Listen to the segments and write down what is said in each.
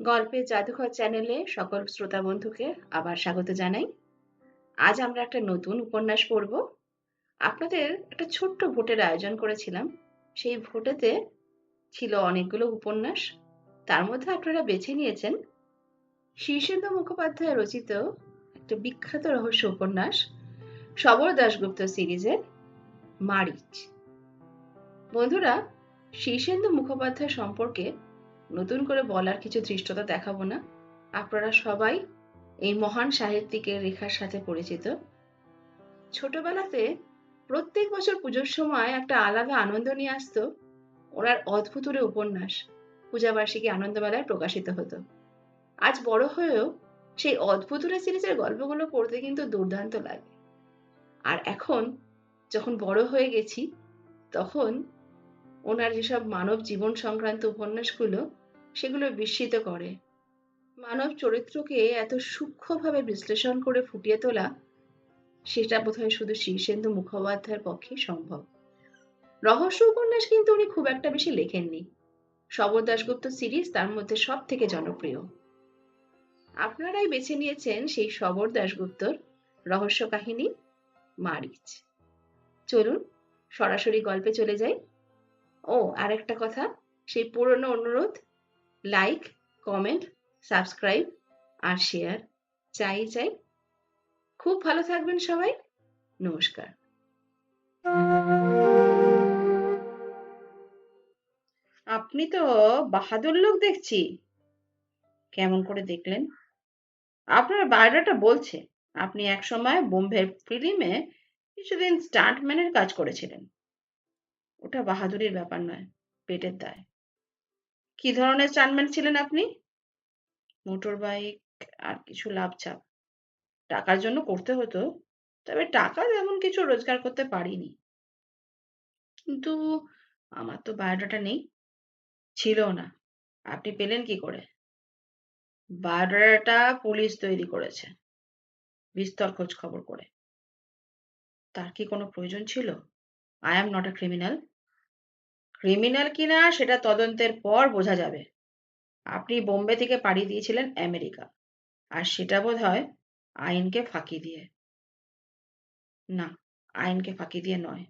গল্পের জাদুঘর চ্যানেলে সকল শ্রোতা বন্ধুকে আবার স্বাগত জানাই। আজ আমরা একটা নতুন উপন্যাস পড়ব। আপনাদের একটা ছোট্ট ভোটের আয়োজন করেছিলাম। সেই ভোটেতে ছিল অনেকগুলো উপন্যাস। তার মধ্যে আপনারা বেছে নিয়েছেন শীর্ষেন্দু মুখোপাধ্যায় রচিত একটা বিখ্যাত রহস্য উপন্যাস শবর দাশগুপ্ত সিরিজের মারিচ। বন্ধুরা, শীর্ষেন্দু মুখোপাধ্যায় সম্পর্কে নতুন করে বলার কিছু ধৃষ্টতা দেখাবো না। আপনারা সবাই এই মহান সাহিত্যিকের লেখার সাথে পরিচিত। ছোটবেলাতে প্রত্যেক বছর পুজোর সময় একটা আলাদা আনন্দ নিয়ে আসতো ওনার অদ্ভুতুরে উপন্যাস পূজাবার্ষিকী আনন্দমেলায় প্রকাশিত হতো। আজ বড় হয়েও সেই অদ্ভুতুরে সিরিজের গল্পগুলো পড়তে কিন্তু দুর্দান্ত লাগে। আর এখন যখন বড় হয়ে গেছি তখন ওনার যেসব মানব জীবন সংক্রান্ত উপন্যাসগুলো সেগুলো বিস্মিত করে। মানব চরিত্রকে এত সূক্ষ্মভাবে বিশ্লেষণ করে ফুটিয়ে তোলা সেটা বোধহয় শুধু শীর্ষেন্দু মুখোপাধ্যায়ের পক্ষেই সম্ভব। রহস্য উপন্যাস কিন্তু উনি খুব একটা বেশি লেখেননি। শবর দাশগুপ্ত সিরিজ তার মধ্যে সব থেকে জনপ্রিয়। আপনারাই বেছে নিয়েছেন সেই শবর দাশগুপ্তর রহস্য কাহিনী মারিচ। চলুন সরাসরি গল্পে চলে যাই। ও আরেকটা কথা, সেই পুরনো অনুরোধ, লাইক, কমেন্ট, সাবস্ক্রাইব আর শেয়ার চাই চাই। খুব ভালো থাকবেন সবাই। নমস্কার। আপনি তো বাহাদুর লোক দেখছি। কেমন করে দেখলেন? আপনার বায়োডাটা বলছে আপনি একসময় বোম্বের ফিল্মে কিছুদিন স্টান্টম্যানের কাজ করেছিলেন। ওটা বাহাদুরির ব্যাপার নয়, পেটের দায়। কি ধরনের স্টান্টম্যান ছিলেন আপনি? মোটর বাইক আর কিছু লাভঝাপ টাকার জন্য করতে হতো, তবে টাকা তেমন কিছু রোজগার করতে পারিনি। কিন্তু আমার তো বায়োডাটা নেই, ছিল না। আপনি পেলেন কি করে? বায়োডাটা পুলিশ তৈরি করেছে, বিস্তর খোঁজ খবর করে। তার কি কোনো প্রয়োজন ছিল? I am not a criminal. Criminal কিনা সেটা তদন্তের পর বোঝা যাবে। আপনি বোম্বে থেকে পাড়ি দিয়েছিলেন আমেরিকা, আর সেটা বোধ হয় আইনকে ফাঁকি দিয়ে। না, আইনকে ফাঁকি দিয়ে নয়।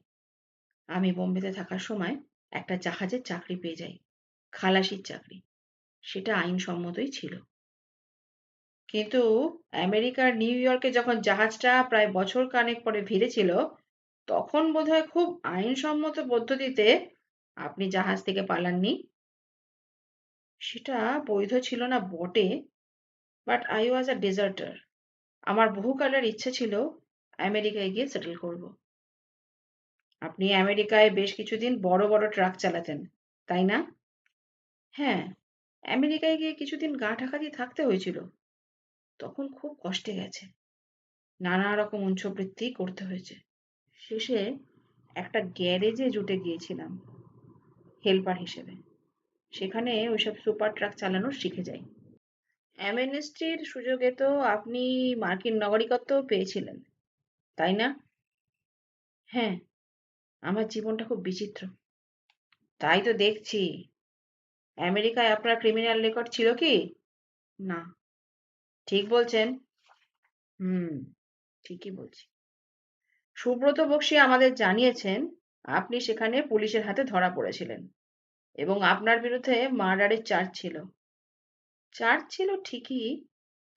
আমি বোম্বেতে থাকার সময় একটা জাহাজের চাকরি পেয়ে যাই, খালাসির চাকরি। সেটা আইনসম্মতই ছিল। কিন্তু আমেরিকার নিউ ইয়র্কে যখন জাহাজটা প্রায় বছর খানেক পরে ফিরেছিল, তখন বোধহয় খুব আইনসম্মত পদ্ধতিতে আপনি জাহাজ থেকে পালাননি। সেটা বৈধ ছিল না বটে, বাট আই ওয়াজ আ ডেজার্টার। আমার বহুকালের ইচ্ছে ছিল আমেরিকায় গিয়ে সেটেল করব। আপনি আমেরিকায় বেশ কিছুদিন বড় বড় ট্রাক চালাতেন, তাই না? হ্যাঁ, আমেরিকায় গিয়ে কিছুদিন গা ঢাকা দিয়ে থাকতে হয়েছিল। তখন খুব কষ্টে গেছে, নানা রকম উঞ্চবৃত্তি করতে হয়েছে। শেষে একটা গ্যারেজে জুটে গিয়েছিলাম হেল্পার হিসেবে। সেখানে ওইসব সুপার ট্রাক চালানো শিখে যাই। অ্যামনেস্টির সুযোগে তো আপনি মার্কিন নাগরিকত্বও পেয়েছিলেন, তাই না? হ্যাঁ, আমার জীবনটা খুব বিচিত্র। তাই তো দেখছি। আমেরিকায় আপনার ক্রিমিনাল রেকর্ড ছিল কি? না। ঠিক বলছেন। হুম, ঠিকই বলছি। সুব্রত বক্সী আমাদের জানিয়েছেন আপনি সেখানে পুলিশের হাতে ধরা পড়েছিলেন এবং আপনার বিরুদ্ধে মার্ডারের চার্জ ছিল। চার্জ ছিল ঠিকই,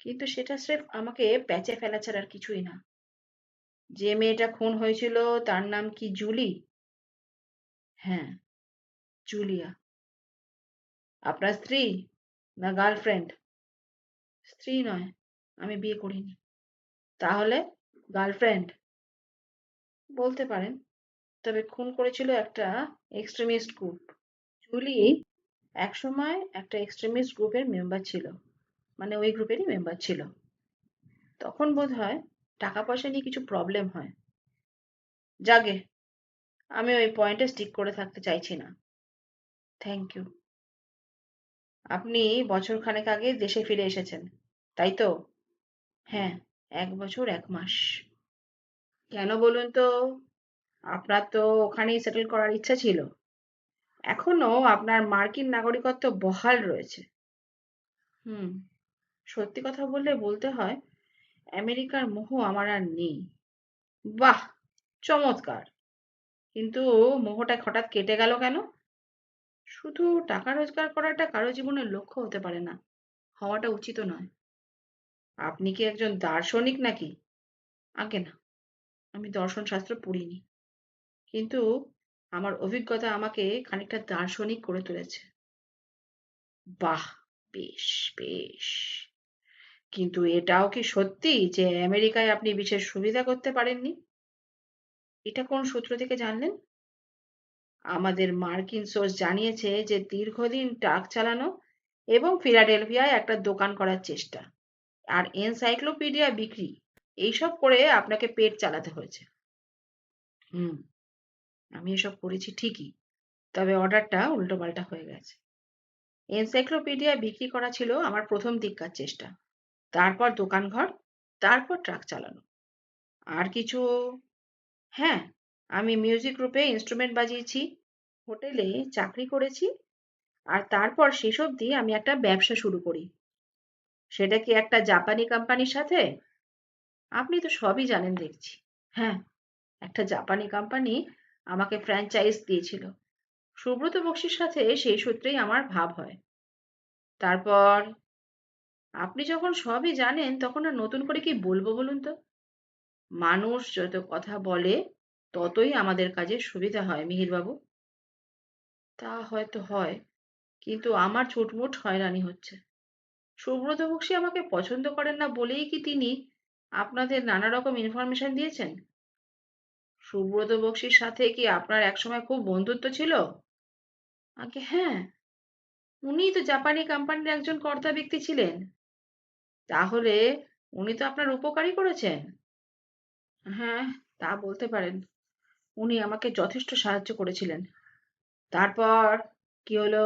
কিন্তু সেটা স্রেফ আমাকে প্যাচে ফেলা ছাড়া আর কিছুই না। যে মেয়েটা খুন হয়েছিল তার নাম কি জুলি? হ্যাঁ, জুলিয়া। আপনার স্ত্রী না গার্লফ্রেন্ড? স্ত্রী নয়, আমি বিয়ে করিনি। তাহলে গার্লফ্রেন্ড বলতে পারেন, তবে খুন করেছিল একটা এক্সট্রিমিস্ট গ্রুপ। জুলি একসময় একটা এক্সট্রিমিস্ট গ্রুপের মেম্বার ছিল, মানে ওই গ্রুপেরই মেম্বার ছিল। তখন বোধ হয় টাকা পয়সা নিয়ে কিছু প্রবলেম হয়। যাগে, আমি ওই পয়েন্টে স্টিক করে থাকতে চাইছি না। Thank you. আপনি বছর খানেক আগে দেশে ফিরে এসেছেন, তাই তো? হ্যাঁ, 1 বছর 1 মাস। কেন বলুন তো? আপনার তো ওখানেই সেটেল করার ইচ্ছা ছিল। এখনো আপনার মার্কিন নাগরিকত্ব বহাল রয়েছে। হুম, সত্যি কথা বললে বলতে হয় আমেরিকার মোহ আমার আর নেই। বাহ! চমৎকার! কিন্তু মোহটা হঠাৎ কেটে গেল কেন? শুধু টাকা রোজগার করাটা কারো জীবনের লক্ষ্য হতে পারে না। হওয়াটা উচিতও নয়। আপনি কি একজন দার্শনিক নাকি? আজ্ঞে না, আমি দর্শন শাস্ত্র পড়িনি। কিন্তু আমার অভিজ্ঞতা আমাকে খানিকটা দার্শনিক করে তুলেছে। বাহ! বেশ, বেশ। কিন্তু এটাও কি সত্যি যে আমেরিকায় আপনি বিশেষ সুবিধা করতে পারেননি? এটা কোন সূত্র থেকে জানলেন? আমাদের মার্কিন সোর্স জানিয়েছে যে দীর্ঘদিন ট্রাক চালানো এবং ফিলাডেলফিয়ায় একটা দোকান করার চেষ্টা আর এনসাইক্লোপিডিয়া বিক্রি এইসব করে আপনাকে পেট চালাতে হয়েছে। হুম, আমি এসব করেছি ঠিকই, তবে অর্ডারটা উল্টোপাল্টা হয়ে গেছে। এনসাইক্লোপিডিয়া বিক্রি করা ছিল আমার প্রথম দিককার চেষ্টা, তারপর দোকানঘর, তারপর ট্রাক চালানো। আর কিছু? হ্যাঁ, আমি মিউজিক গ্রুপে ইন্সট্রুমেন্ট বাজিয়েছি, হোটেলে চাকরি করেছি, আর তারপর শেষ অবধি আমি একটা ব্যবসা শুরু করি। সেটা কি একটা জাপানি কোম্পানির সাথে? আপনি তো সবই জানেন দেখছি। হ্যাঁ, একটা জাপানি কোম্পানি আমাকে ফ্র্যাঞ্চাইজ দিয়েছিল। সুব্রত বক্সীর সাথে সেই সূত্রেই আমার ভাব হয়। তারপর? আপনি যখন সবই জানেন তখন আর নতুন করে কি বলবো বলুন তো? মানুষ যত কথা বলে ততই আমাদের কাজে সুবিধা হয় মিহিরবাবু। তা হয়তো হয়, কিন্তু আমার ছুটমুট হয়রানি হচ্ছে। সুব্রত বক্সী আমাকে পছন্দ করেন না বলেই কি তিনি আপনাদের নানা রকম ইনফরমেশন দিয়েছেন? সুব্রত বক্সীর সাথে কি আপনার একসময় খুব বন্ধুত্ব ছিল? আগে হ্যাঁ, উনিই তো জাপানি কোম্পানির একজন কর্তা ব্যক্তি ছিলেন। তাহলে উনি তো আপনার উপকারই করেছেন। হ্যাঁ, তা বলতে পারেন। উনি আমাকে যথেষ্ট সাহায্য করেছিলেন। তারপর কি হলো?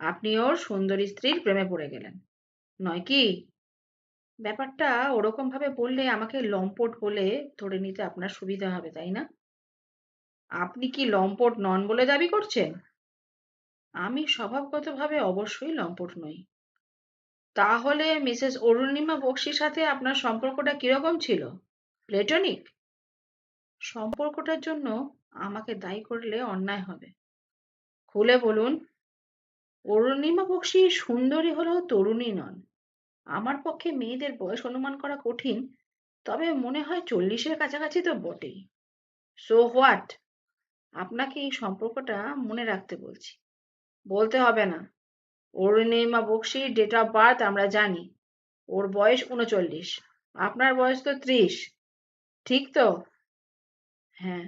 আপনি ওর সুন্দরী স্ত্রীর প্রেমে পড়ে গেলেন, নয় কি? ব্যাপারটা ওরকম ভাবে বললে আমাকে লম্পট বলে ধরে নিতে আপনার সুবিধা হবে, তাই না? আপনি কি লম্পট নন বলে দাবি করছেন? আমি স্বভাবগতভাবে অবশ্যই লম্পট নই। তাহলে মিসেস অরুণিমা বক্সীর সাথে আপনার সম্পর্কটা কিরকম ছিল? প্লেটনিক? সম্পর্কটার জন্য আমাকে দায়ী করলে অন্যায় হবে। খুলে বলুন। অরুণিমা বক্সী সুন্দরী হলেও তরুণী নন। আমার পক্ষে মেয়েদের বয়স অনুমান করা কঠিন, তবে মনে হয় 40-এর কাছাকাছি তো বটেই। So what? আপনাকে এই সম্পর্কটা মনে রাখতে বলছি। বলতে হবে না। অরুণিমা বক্সীর ডেট অফ বার্থ আমরা জানি। ওর বয়স 39। আপনার বয়স তো 30। ঠিক তো? হ্যাঁ।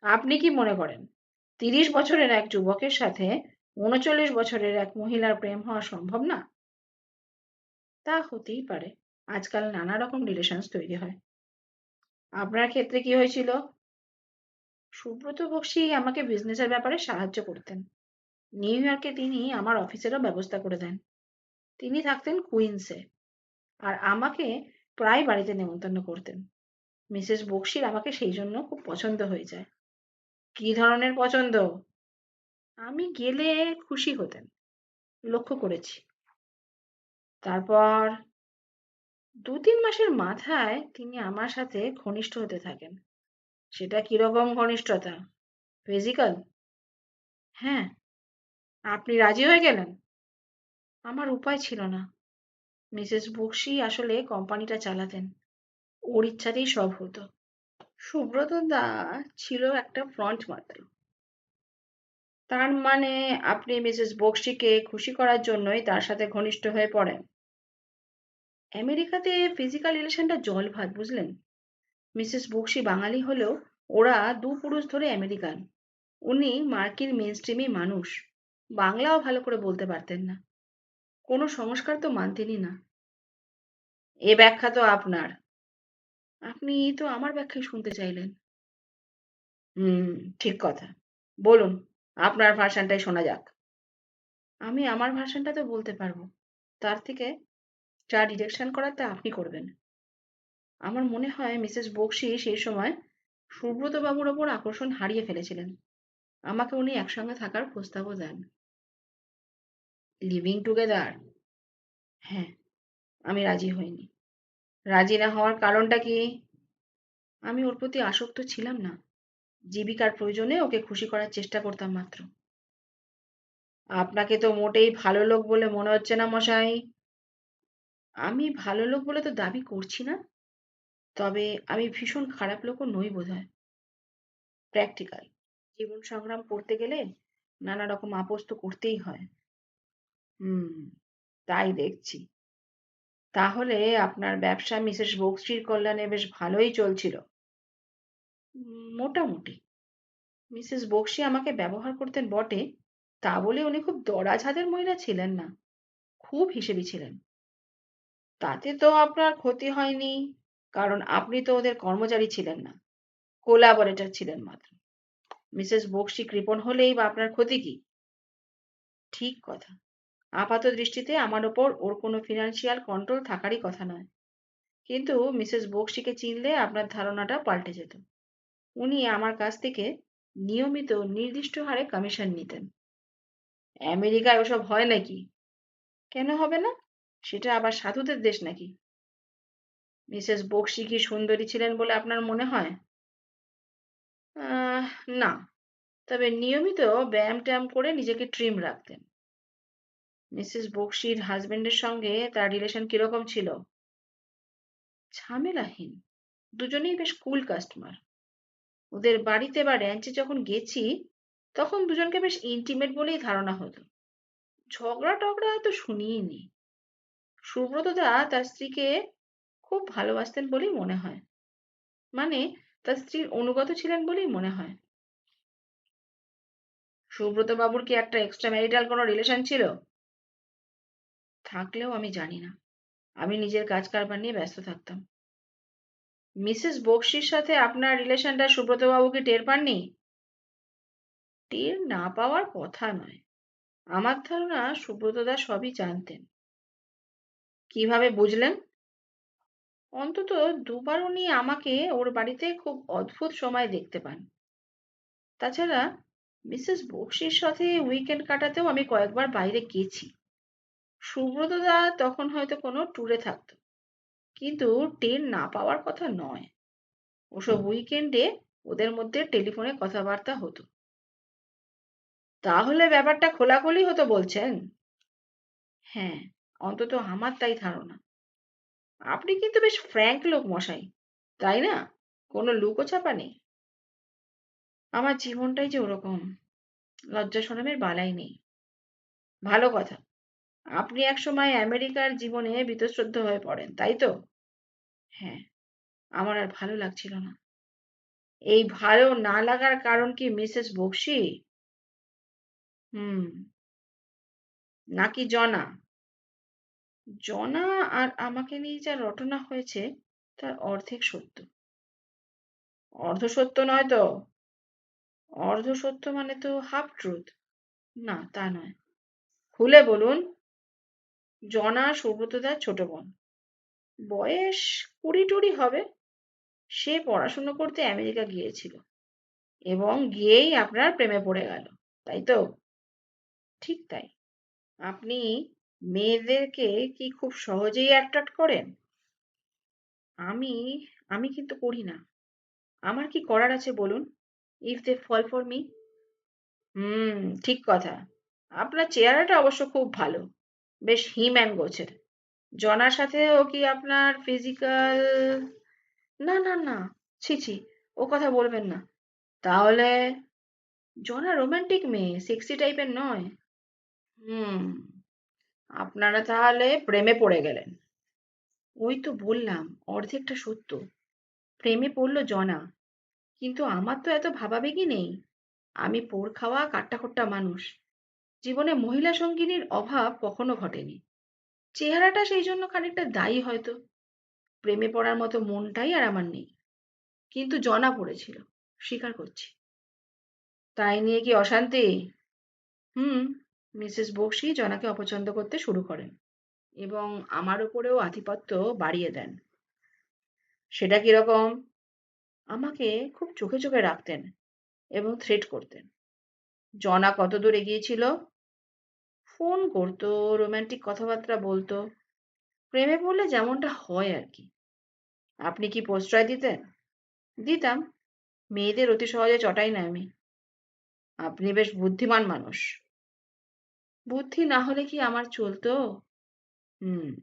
আপনি কি মনে করেন 30 বছরের এক যুবকের সাথে 39 বছরের এক মহিলার প্রেম হওয়া সম্ভব না? তা হতেই পারে। আজকাল নানা রকম রিলেশনস তৈরি হয়। আপনার ক্ষেত্রে কি হয়েছিল? সুব্রত বক্সী আমাকে বিজনেসের ব্যাপারে সাহায্য করতেন। নিউ ইয়র্কে তিনি আমার অফিসেরও ব্যবস্থা করে দেন। তিনি থাকতেন কুইন্সে, আর আমাকে প্রায় বাড়িতে নেমন্তন্ন করতেন। মিসেস বক্সীর আমাকে সেই জন্য খুব পছন্দ হয়ে যায়। কি ধরনের পছন্দ? আমি গেলে খুশি হতেন, লক্ষ্য করেছি। তারপর 2-3 মাসের মাথায় তিনি আমার সাথে ঘনিষ্ঠ হতে থাকেন। সেটা কিরকম ঘনিষ্ঠতা? ফিজিক্যাল? হ্যাঁ। আপনি রাজি হয়ে গেলেন? আমার উপায় ছিল না। মিসেস বক্সী আসলে কোম্পানিটা চালাতেন। ওর ইচ্ছাতেই সব হতো। সুব্রত দা ছিল একটা ফ্রন্ট মাত্র। তার মানে আপনি মিসেস বক্সীকে খুশি করার জন্যই তার সাথে ঘনিষ্ঠ হয়ে পড়েন? আমেরিকাতে ফিজিক্যাল রিলেশনটা জল ভাত, বুঝলেন? মিসেস বক্সী বাঙালি হলেও ওরা দু পুরুষ ধরে আমেরিকান। উনি মার্কিন মেনস্ট্রিমই মানুষ, বাংলাও ভালো করে বলতে পারতেন না, কোনো সংস্কার তো মানতেনই না। এ ব্যাখ্যা তো আপনার। আপনি তো আমার ব্যাখ্যাই শুনতে চাইলেন। হুম, ঠিক কথা। বলুন, আপনার ভার্সানটাই শোনা যাক। আমি আমার ভার্সানটা তো বলতে পারবো, তার থেকে যা ডিরেকশন করার তা আপনি করবেন। আমার মনে হয় মিসেস বক্সী সেই সময় সুব্রত বাবুর ওপর আকর্ষণ হারিয়ে ফেলেছিলেন। আমাকে উনি একসঙ্গে থাকার প্রস্তাবও দেন। Living together? হ্যাঁ, আমি রাজি হইনি। রাজি না হওয়ার কারণটা কি? আমি ওর প্রতি আসক্ত ছিলাম না। জীবিকার প্রয়োজনে ওকে খুশি করার চেষ্টা করতাম মাত্র। আপনাকে তো মোটেই ভালো লোক বলে মনে হচ্ছে না মশাই। আমি ভালো লোক বলে তো দাবি করছি না। তবে আমি ভীষণ খারাপ লোকও নই বোধহয়। প্র্যাকটিক্যাল। জীবন সংগ্রাম করতে গেলে নানা রকম আপোস তো করতেই হয়। হুম, তাই দেখছি। তাহলে আপনার ব্যবসা মিসেস বকশির কল্যাণে বেশ ভালোই চলছিল। মোটামুটি। মিসেস বকশি আমাকে ব্যবহার করতেন বটে, তা বলে উনি খুব দরাঝাদের মহিলা ছিলেন না। খুব হিসেবি ছিলেন। তাতে তো আপনার ক্ষতি হয়নি, কারণ আপনি তো ওদের কর্মচারী ছিলেন না, কোলাবরেটর ছিলেন মাত্র। মিসেস বকশি কৃপণ হলেই বা আপনার ক্ষতি কি? ঠিক কথা। আপাত দৃষ্টিতে আমার ওপর ওর কোনো ফিনান্সিয়াল কন্ট্রোল থাকারই কথা নয়। কিন্তু মিসেস বকশিকে চিনলে আপনার ধারণাটা পাল্টে যেত। উনি আমার কাছ থেকে নিয়মিত নির্দিষ্ট হারে কমিশন নিতেন। আমেরিকায় ওসব হয় নাকি? কেন হবে না? সেটা আবার সাধুদের দেশ নাকি? মিসেস বকশি কি সুন্দরী ছিলেন বলে আপনার মনে হয়? আহ, না। তবে নিয়মিত ব্যায়াম-ট্যায়াম করে নিজেকে ট্রিম রাখতেন। মিসেস বকশির হাজবেন্ডের সঙ্গে তার রিলেশন কিরকম ছিল? ঝামেলাহীন। দুজনেই বেশ কুল কাস্টমার। ওদের বাড়িতে বা র্যাঞ্চে যখন গেছি, তখন দুজনকে বেশ ইন্টিমেট বলেই ধারণা হতো। ঝগড়া টগড়া তো শুনিই নি। সুব্রত দা তার স্ত্রীকে খুব ভালোবাসতেন বলেই মনে হয়। মানে তার স্ত্রীর অনুগত ছিলেন বলেই মনে হয়। সুব্রত বাবুর কি একটা এক্সট্রা ম্যারিটাল কোনো রিলেশন ছিল? থাকলেও আমি জানি না। আমি নিজের কাজ কারবার নিয়ে ব্যস্ত থাকতাম। মিসেস বকশির সাথে আপনার রিলেশনটা সুব্রত বাবু কি টের পাননি? টের না পাওয়ার কথা নয়। আমার ধারণা সুব্রত দা সবই জানতেন। কিভাবে বুঝলেন? অন্তত দুবার উনি আমাকে ওর বাড়িতে খুব অদ্ভুত সময় দেখতে পান। তাছাড়া মিসেস বকশির সাথে উইকেন্ড কাটাতেও আমি কয়েকবার বাইরে গেছি। সুব্রতদা তখন হয়তো কোনো ট্যুরে থাকতো, কিন্তু টের না পাওয়ার কথা নয়। ওসব উইকেন্ডে ওদের মধ্যে টেলিফোনে কথাবার্তা হতো। তাহলে ব্যাপারটা খোলাখুলি হতো বলছেন? হ্যাঁ, অন্তত আমার তাই ধারণা। আপনি কিন্তু বেশ ফ্র্যাঙ্ক লোক মশাই, তাই না? কোনো লুকোছাপা নেই। আমার জীবনটাই যে ওরকম, লজ্জা শরমের বালাই নেই। ভালো কথা। আপনি একসময় আমেরিকার জীবনে বীতশ্রদ্ধ হয়ে পড়েন, তাই তো? হ্যাঁ, আমার আর ভালো লাগছিল না। এই ভালো না লাগার কারণ কি মিসেস বক্সী? হুম, নাকি জনা? জনা আর আমাকে নিয়ে যা রটনা হয়েছে তার অর্ধেক সত্য। অর্ধ সত্য নয় তো? অর্ধ সত্য মানে তো হাফ ট্রুথ। না, তা নয়। খুলে বলুন। জনা সুব্রতদার ছোট বোন। বয়স 20-20 হবে। সে পড়াশুনো করতে আমেরিকা গিয়েছিল এবং গিয়েই আপনার প্রেমে পড়ে গেল, তাই তো? ঠিক তাই। আপনি মেয়েদেরকে কি খুব সহজেই অ্যাট্রাক্ট করেন? আমি আমি কিন্তু করি না। আমার কি করার আছে বলুন? If they fall for me. হুম, ঠিক কথা। আপনার চেহারাটা অবশ্য খুব ভালো, বেশ হিম অ্যান্ড গোছের। জনার সাথেও কি আপনার ফিজিক্যাল? না না না, ছি ছি, ও কথা বলবেন না। তাহলে জনা রোমান্টিক মেয়ে, সেক্সি টাইপের নয়। হুম, আপনারা তাহলে প্রেমে পড়ে গেলেন। ওই তো বললাম, অর্ধেকটা সত্য। প্রেমে পড়ল জনা, কিন্তু আমার তো এত ভাবাবেগই নেই। আমি পোড় খাওয়া কাট্টাখোট্টা মানুষ। জীবনে মহিলা সঙ্গিনীর অভাব কখনো ঘটেনি। চেহারাটা সেই জন্য খানিকটা দায়ী হয়তো। প্রেমে পড়ার মতো মনটাই আর আমার নেই। কিন্তু জনা পড়েছিল, স্বীকার করছি। তাই নিয়ে কি অশান্তি? হুম, মিসেস বক্সী জনাকে অপছন্দ করতে শুরু করেন এবং আমার উপরেও আধিপত্য বাড়িয়ে দেন। সেটা কিরকম? আমাকে খুব চোখে চোখে রাখতেন এবং থ্রেট করতেন। জনা কতদূর এগিয়েছিল? ফোন করতো, রোমান্টিক কথাবার্তা বলতো, প্রেমে পড়লে যেমনটা হয় আর কি। আপনি কি প্রশ্রয় দিতেন? দিতাম। মেয়েদের অতি সহজে চটাই না আমি। আপনি বেশ বুদ্ধিমান মানুষ। বুদ্ধি না হলে কি আমার চলতো? হুম।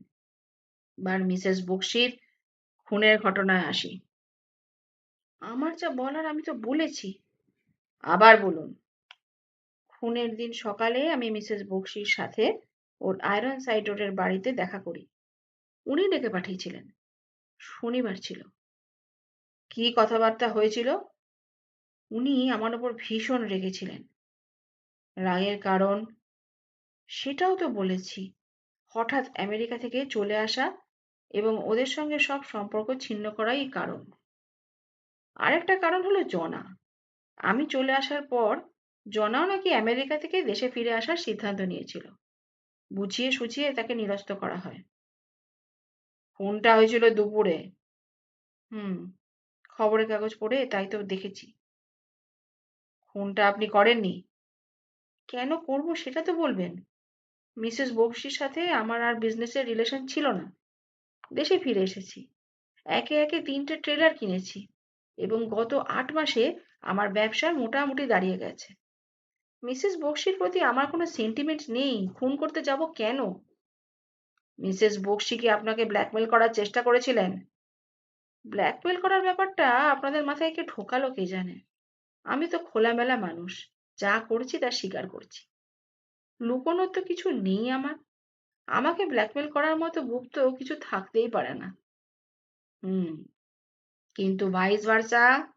এবার মিসেস বক্সির খুনের ঘটনায় আসি। আমার যা বলার আমি তো বলেছি। আবার বলুন। খুনের দিন সকালে আমি মিসেস বক্সির সাথে ওর আয়রন সাইড রোডের বাড়িতে দেখা করি। উনি ডেকে পাঠিয়েছিলেন। শনিবার ছিল। কি কথাবার্তা হয়েছিল? উনি আমার ওপর ভীষণ রেগেছিলেন। রাগের কারণ? সেটাও তো বলেছি। হঠাৎ আমেরিকা থেকে চলে আসা এবং ওদের সঙ্গে সব সম্পর্ক ছিন্ন করাই কারণ। আরেকটা কারণ হলো জনা। আমি চলে আসার পর জনাও নাকি আমেরিকা থেকে দেশে ফিরে আসার সিদ্ধান্ত নিয়েছিল। বুঝিয়ে সুঝিয়ে তাকে নিরস্ত করা হয়। খুনটা হয়েছিল দুপুরে। হুম, খবরের কাগজ পড়ে তাই তো দেখেছি। খুনটা আপনি করেননি? কেন করব সেটা তো বলবেন। মিসেস বক্সির সাথে আমার আর বিজনেসের রিলেশন ছিল না। দেশে ফিরে এসেছি। একে একে ৩টে ট্রেলার কিনেছি এবং গত ৮ মাসে আমার ব্যবসা মোটামুটি দাঁড়িয়ে গেছে। মিসেস বক্সির প্রতি আমার কোনো সেন্টিমেন্ট নেই। খুন করতে যাব কেন? মিসেস বক্সি কি আপনাকে ব্ল্যাকমেইল করার চেষ্টা করেছিলেন? ব্ল্যাকমেইল করার ব্যাপারটা আপনাদের মাথায় কে ঢোকালো কে জানে। আমি তো খোলামেলা মানুষ। যা করছি তা স্বীকার করছি। লুকোনোর তো কিছু নেই আমার। আমাকে ব্ল্যাকমেইল করার মতো গুপ্ত কিছু থাকতেই পারে না। হুম, কিন্তু ভাইস ভার্সা?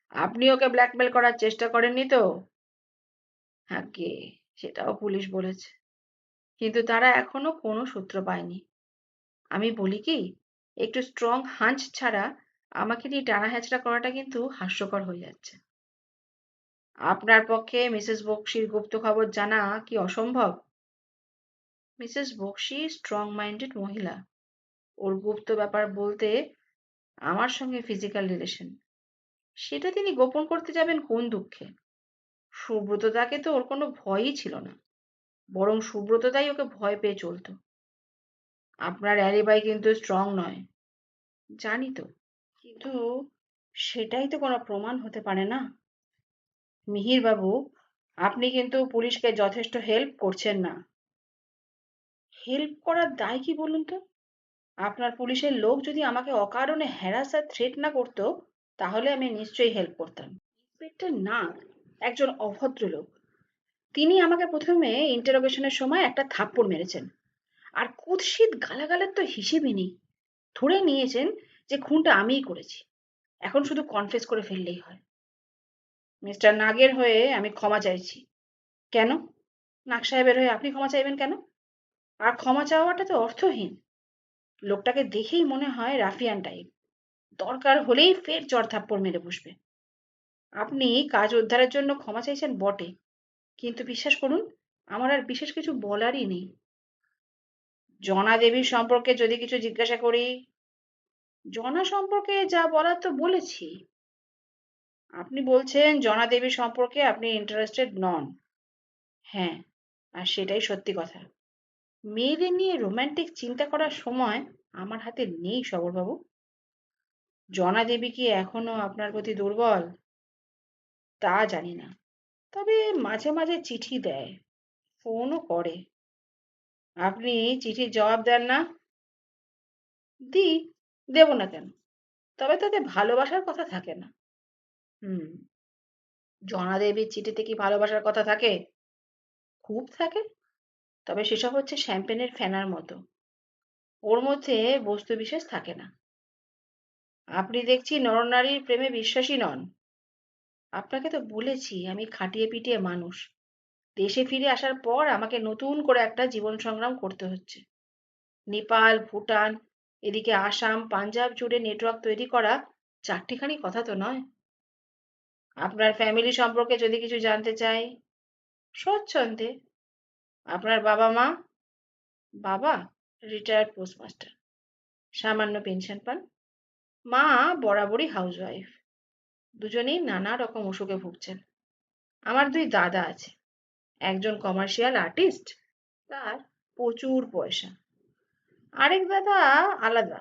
আপনি ওকে ব্ল্যাকমেইল করার চেষ্টা করেননি তো? আজ্ঞে, সেটাও পুলিশ বলেছে। কিন্তু তারা এখনো কোনো সূত্র পায়নি। আমি বলি কি, একটু স্ট্রং হাঞ্চ ছাড়া আমাকে নিয়ে টানা হেঁচড়া করাটা কিন্তু হাস্যকর হয়ে যাচ্ছে। আপনার পক্ষে মিসেস বক্সির গুপ্ত খবর জানা কি অসম্ভব? মিসেস বক্সি স্ট্রং মাইন্ডেড মহিলা। ওর গুপ্ত ব্যাপার বলতে আমার সঙ্গে ফিজিক্যাল রিলেশন। সেটা তিনি গোপন করতে যাবেন কোন দুঃখে? সুব্রতদাকে তো ওর কোনো ভয়ই ছিল না। বরং সুব্রতদাই ওকে ভয় পেয়ে চলত। আপনার অ্যালিবাই কিন্তু স্ট্রং নয়। জানি তো। কিন্তু সেটাই তো কোনো প্রমাণ হতে পারে না। মিহিরবাবু, আপনি কিন্তু পুলিশকে যথেষ্ট হেল্প করছেন না। হেল্প করার দায় কি বলুন তো? আপনার পুলিশের লোক যদি আমাকে অকারণে হ্যারাস আর থ্রেট না করতো, তাহলে আমি নিশ্চয়ই হেল্প করতাম। ইন্সপেক্টর নাগ একজন অভদ্র লোক। তিনি আমাকে প্রথমে ইন্টারোগেশনের সময় একটা থাপ্পড় মেরেছেন। আর কুৎসিত গালাগালের তো হিসেবই নেই। ধরে নিয়েছেন যে খুনটা আমিই করেছি। এখন শুধু কনফেস করে ফেললেই হয়। মিস্টার নাগের হয়ে আমি ক্ষমা চাইছি। কেন? নাগ সাহেবের হয়ে আপনি ক্ষমা চাইবেন কেন? আর ক্ষমা চাওয়াটা তো অর্থহীন। লোকটাকে দেখেই মনে হয় রাফিয়ান টাইপ। দরকার হলেই ফের চড়-থাপ্পড় মেরে বসবে। আপনি কাজ উদ্ধারের জন্য ক্ষমা চাইছেন বটে, কিন্তু বিশ্বাস করুন, আমার আর বিশেষ কিছু বলারই নেই। জনা দেবীর সম্পর্কে যদি কিছু জিজ্ঞাসা করি? জনা সম্পর্কে যা বলার তো বলেছি। আপনি বলছেন জনা দেবী সম্পর্কে আপনি ইন্টারেস্টেড নন। হ্যাঁ, আর সেটাই সত্যি কথা। মেয়েদের নিয়ে রোমান্টিক চিন্তা করার সময় আমার হাতে নেই সবরবাবু। জনা দেবী কি এখনো আপনার প্রতি দুর্বল? তা জানি না। তবে মাঝে মাঝে চিঠি দেয়, ফোনও করে। আপনি চিঠির জবাব দেন না? দিই, দেব না কেন? তবে তাতে ভালোবাসার কথা থাকে না। হুম, জনা দেবীর চিঠিতে কি ভালোবাসার কথা থাকে? খুব থাকে। তবে সেসব হচ্ছে শ্যাম্পেনের ফেনার মতো। ওর মধ্যে বস্তু বিশেষ থাকে না। আপনি দেখছি নরনারীর প্রেমে বিশ্বাসী নন। আপনাকে তো বলেছি আমি খাটিয়ে পিটিয়ে মানুষ। দেশে ফিরে আসার পর আমাকে নতুন করে একটা জীবন সংগ্রাম করতে হচ্ছে। নেপাল, ভুটান, এদিকে আসাম, পাঞ্জাব জুড়ে নেটওয়ার্ক তৈরি করা চারটিখানি কথা তো নয়। আপনার ফ্যামিলি সম্পর্কে যদি কিছু জানতে চাই? স্বচ্ছন্দে। আপনার বাবা মা? বাবা রিটায়ার্ড পোস্টমাস্টার, সামান্য পেনশন পান। মা বরাবরই হাউসওয়াইফ। দুজনেই নানা রকম অসুখে ভুগছেন। আমার দুই দাদা আছে। একজন কমার্শিয়াল আর্টিস্ট, তার প্রচুর পয়সা। আরেক দাদা আলাদা।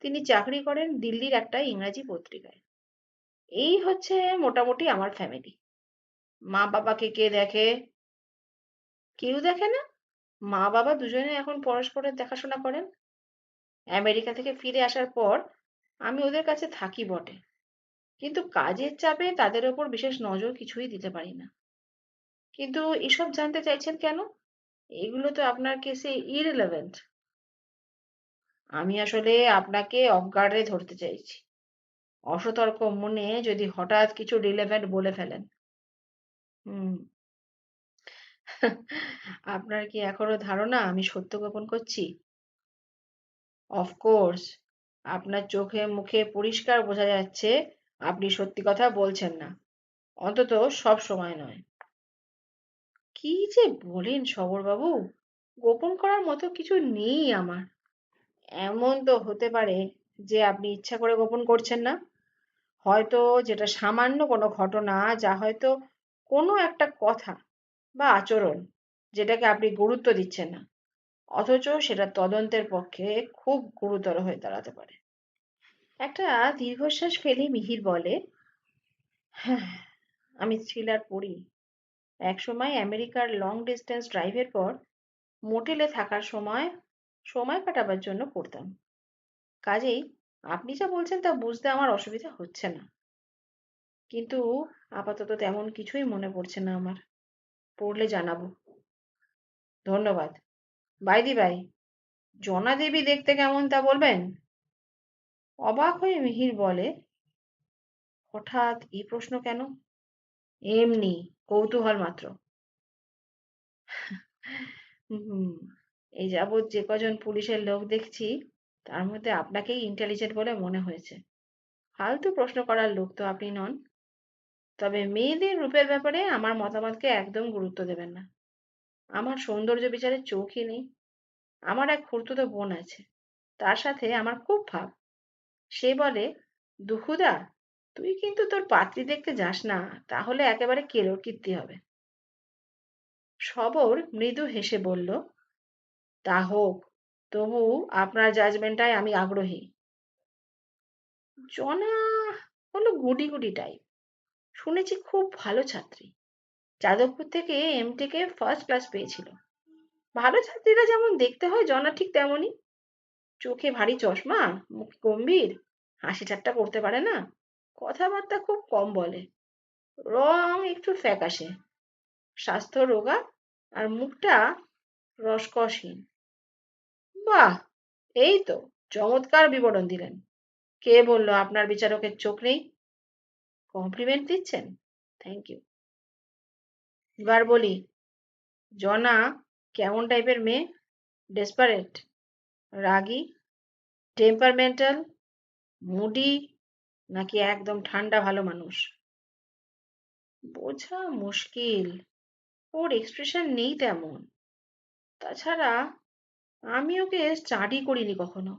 তিনি চাকরি করেন দিল্লির একটা ইংরাজি পত্রিকায়। এই হচ্ছে মোটামুটি আমার ফ্যামিলি। মা বাবাকে কে দেখে? কেউ দেখে না। মা বাবা দুজনে এখন পরস্পরের দেখাশোনা করেন। আমেরিকা থেকে ফিরে আসার পর আমি ওদের কাছে থাকি বটে, কিন্তু কাজের চাপে তাদের ওপর বিশেষ নজর কিছুই দিতে পারি না। কিন্তু এসব জানতে চাইছেন কেন? এগুলো তো আপনার কেসে ইররিলেভেন্ট। আমি আসলে আপনাকে অফগার্ডে ধরতে চাইছি, অসতর্ক মনে যদি হঠাৎ কিছু রিলেভেন্ট বলে ফেলেন। হুম। আপনার কি এখনো ধারণা আমি সত্য গোপন করছি? অফকোর্স, আপনার চোখে মুখে পরিষ্কার বোঝা যাচ্ছে আপনি সত্যি কথা বলছেন না, অন্তত সব সময় নয়। কি যে বলেন সবরবাবু, গোপন করার মতো কিছু নেই আমার। এমন তো হতে পারে যে আপনি ইচ্ছা করে গোপন করছেন না, হয়তো যেটা সামান্য কোনো ঘটনা, যা হয়তো কোনো একটা কথা বা আচরণ যেটাকে আপনি গুরুত্ব দিচ্ছেন না, অথচ সেটা তদন্তের পক্ষে খুব গুরুতর হয়ে দাঁড়াতে পারে। একটা দীর্ঘশ্বাস ফেলে মিহির বলে, হ্যাঁ, আমি থ্রিলার পড়ি। একসময় আমেরিকার লং ডিস্টেন্স ড্রাইভের পর মোটেলে থাকার সময় সময় কাটাবার জন্য পড়তাম। কাজেই আপনি যা বলছেন তা বুঝতে আমার অসুবিধা হচ্ছে না, কিন্তু আপাতত তেমন কিছুই মনে পড়ছে না আমার। পড়লে জানাবো। ধন্যবাদ। বাই দি বাই, জনা দেবী দেখতে কেমন তা বলবেন? অবাক হয়ে মিহির বলে, হঠাৎ এই প্রশ্ন কেন? এমনি, কৌতূহল মাত্র। হুম, এই যাবৎ যে কজন পুলিশের লোক দেখছি, তার মধ্যে আপনাকেই ইন্টেলিজেন্ট বলে মনে হয়েছে। ফালতু প্রশ্ন করার লোক তো আপনি নন। তবে মেয়েদের রূপের ব্যাপারে আমার মতামতকে একদম গুরুত্ব দেবেন না। আমার সৌন্দর্য বিচারে চোখই নেই। আমার এক খুড়তুতো বোন আছে, তার সাথে আমার খুব ভাব। সে বলে, দুখুদা, তুই কিন্তু তোর পাত্রী দেখতে যাস না, তাহলে একেবারে কেলোর কীর্তি হবে। সবর মৃদু হেসে বলল, তা হোক, তবু আপনার জাজমেন্টায় আমি আগ্রহী। জনা হলো গুডি গুডি টাইপ, শুনেছি খুব ভালো ছাত্রী। যাদবপুর থেকে এমটেকে ফার্স্ট ক্লাস পেয়েছিল। ভালো ছাত্রীরা যেমন দেখতে হয় জনা ঠিক তেমনই। চোখে ভারী চশমা, মুখ গম্ভীর, হাসি ঠাট্টা করতে পারে না, কথাবার্তা খুব কম বলে, রং একটু ফ্যাকাশে, স্বাস্থ্য রোগা, আর মুখটা রসকসহীন। বাহ, এই তো চমৎকার বিবরণ দিলেন। কে বলল আপনার বিচারকের চোখ নেই? কমপ্লিমেন্ট দিচ্ছেন? Thank you. এবার বলি, জনা কেমন টাইপের মেয়ে? ডেসপারেট, রাগী, টেম্পারমেন্টাল, মুডি, নাকি একদম ঠান্ডা ভালো মানুষ? বোঝা মুশকিল, ওর এক্সপ্রেশন নেই তেমন। তাছাড়া আমি ওকে স্টাডি করিনি কখনো।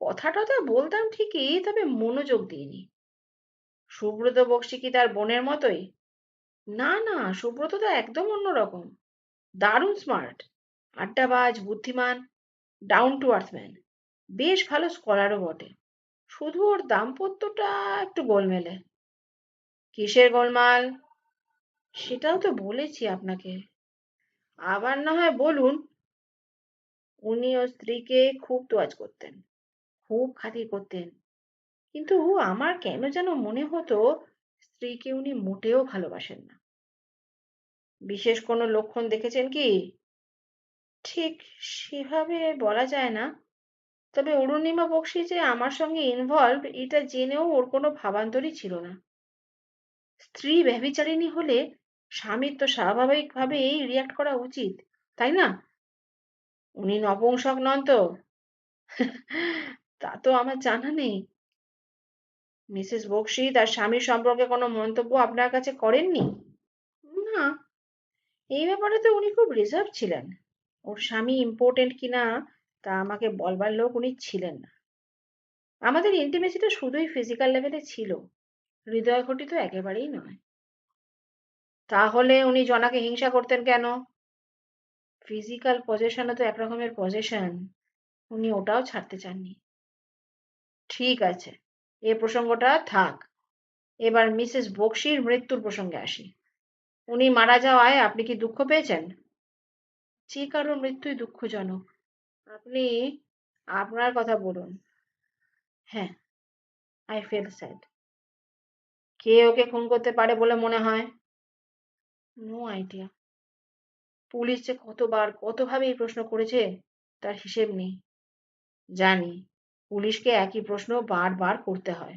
কথা টথা বলতাম ঠিকই, তবে মনোযোগ দিইনি। সুব্রত বক্সী কি তার বোনের মতোই? না না, সুব্রত তো একদম অন্যরকম। দারুণ স্মার্ট, আড্ডাবাজ, বুদ্ধিমান, ডাউন টু আর্থ ম্যান। বেশ ভালো স্কলারও বটে। শুধু ওর দাম্পত্যটা একটু গোলমেলে। কিসের গোলমাল? সেটাও তো বলেছি আপনাকে। আবার না হয় বলুন। উনি ওর স্ত্রীকে খুব তোয়াজ করতেন, খুব খাতির করতেন, কিন্তু আমার কেন যেন মনে হতো স্ত্রীকে উনি মোটেও ভালোবাসেন না। বিশেষ কোনো লক্ষণ দেখেছেন কি? ঠিক সেভাবে বলা যায় না, তবে অরুণিমা বক্সী যে আমার সঙ্গে ইনভলভ এটা জেনেও ওর কোনো ভাবান্তরই ছিল না। স্ত্রী ব্যভিচারিণী হলে স্বামীর তো স্বাভাবিকভাবেই রিয়াক্ট করা উচিত, তাই না? উনি নপুংসক নন তো? তা তো আমার জানা নেই। মিসেস বক্সী তার স্বামীর সম্পর্কে কোনো মন্তব্য আপনার কাছে করেননি? না, এই ব্যাপারে তো উনি খুব রিজার্ভ ছিলেন। ওর স্বামী ইম্পর্টেন্ট কিনা তা আমাকে বলবার লোক উনি ছিলেন না। আমাদের ইন্টিমেসিটা শুধুই ফিজিক্যাল লেভেলে ছিল, হৃদয় ঘটিত একেবারেই নয়। তাহলে উনি জনাকে হিংসা করতেন কেন? ফিজিক্যাল পজেশনও তো এক রকমের পজেশন। উনি ওটাও ছাড়তে চাননি। ঠিক আছে, এ প্রসঙ্গটা থাক। এবার মিসেস বক্সির মৃত্যুর প্রসঙ্গে আসি। উনি মারা যাওয়ায় আপনি কি দুঃখ পেয়েছেন? যে কারোর মৃত্যুই দুঃখজনক। আপনি আপনার কথা বলুন। হ্যাঁ, আই ফিল স্যাড। কে ওকে খুন করতে পারে বলে মনে হয়? No idea. পুলিশ যে কতবার কতভাবে এই প্রশ্ন করেছে তার হিসেব নেই। জানি, পুলিশকে একই প্রশ্ন বারবার করতে হয়।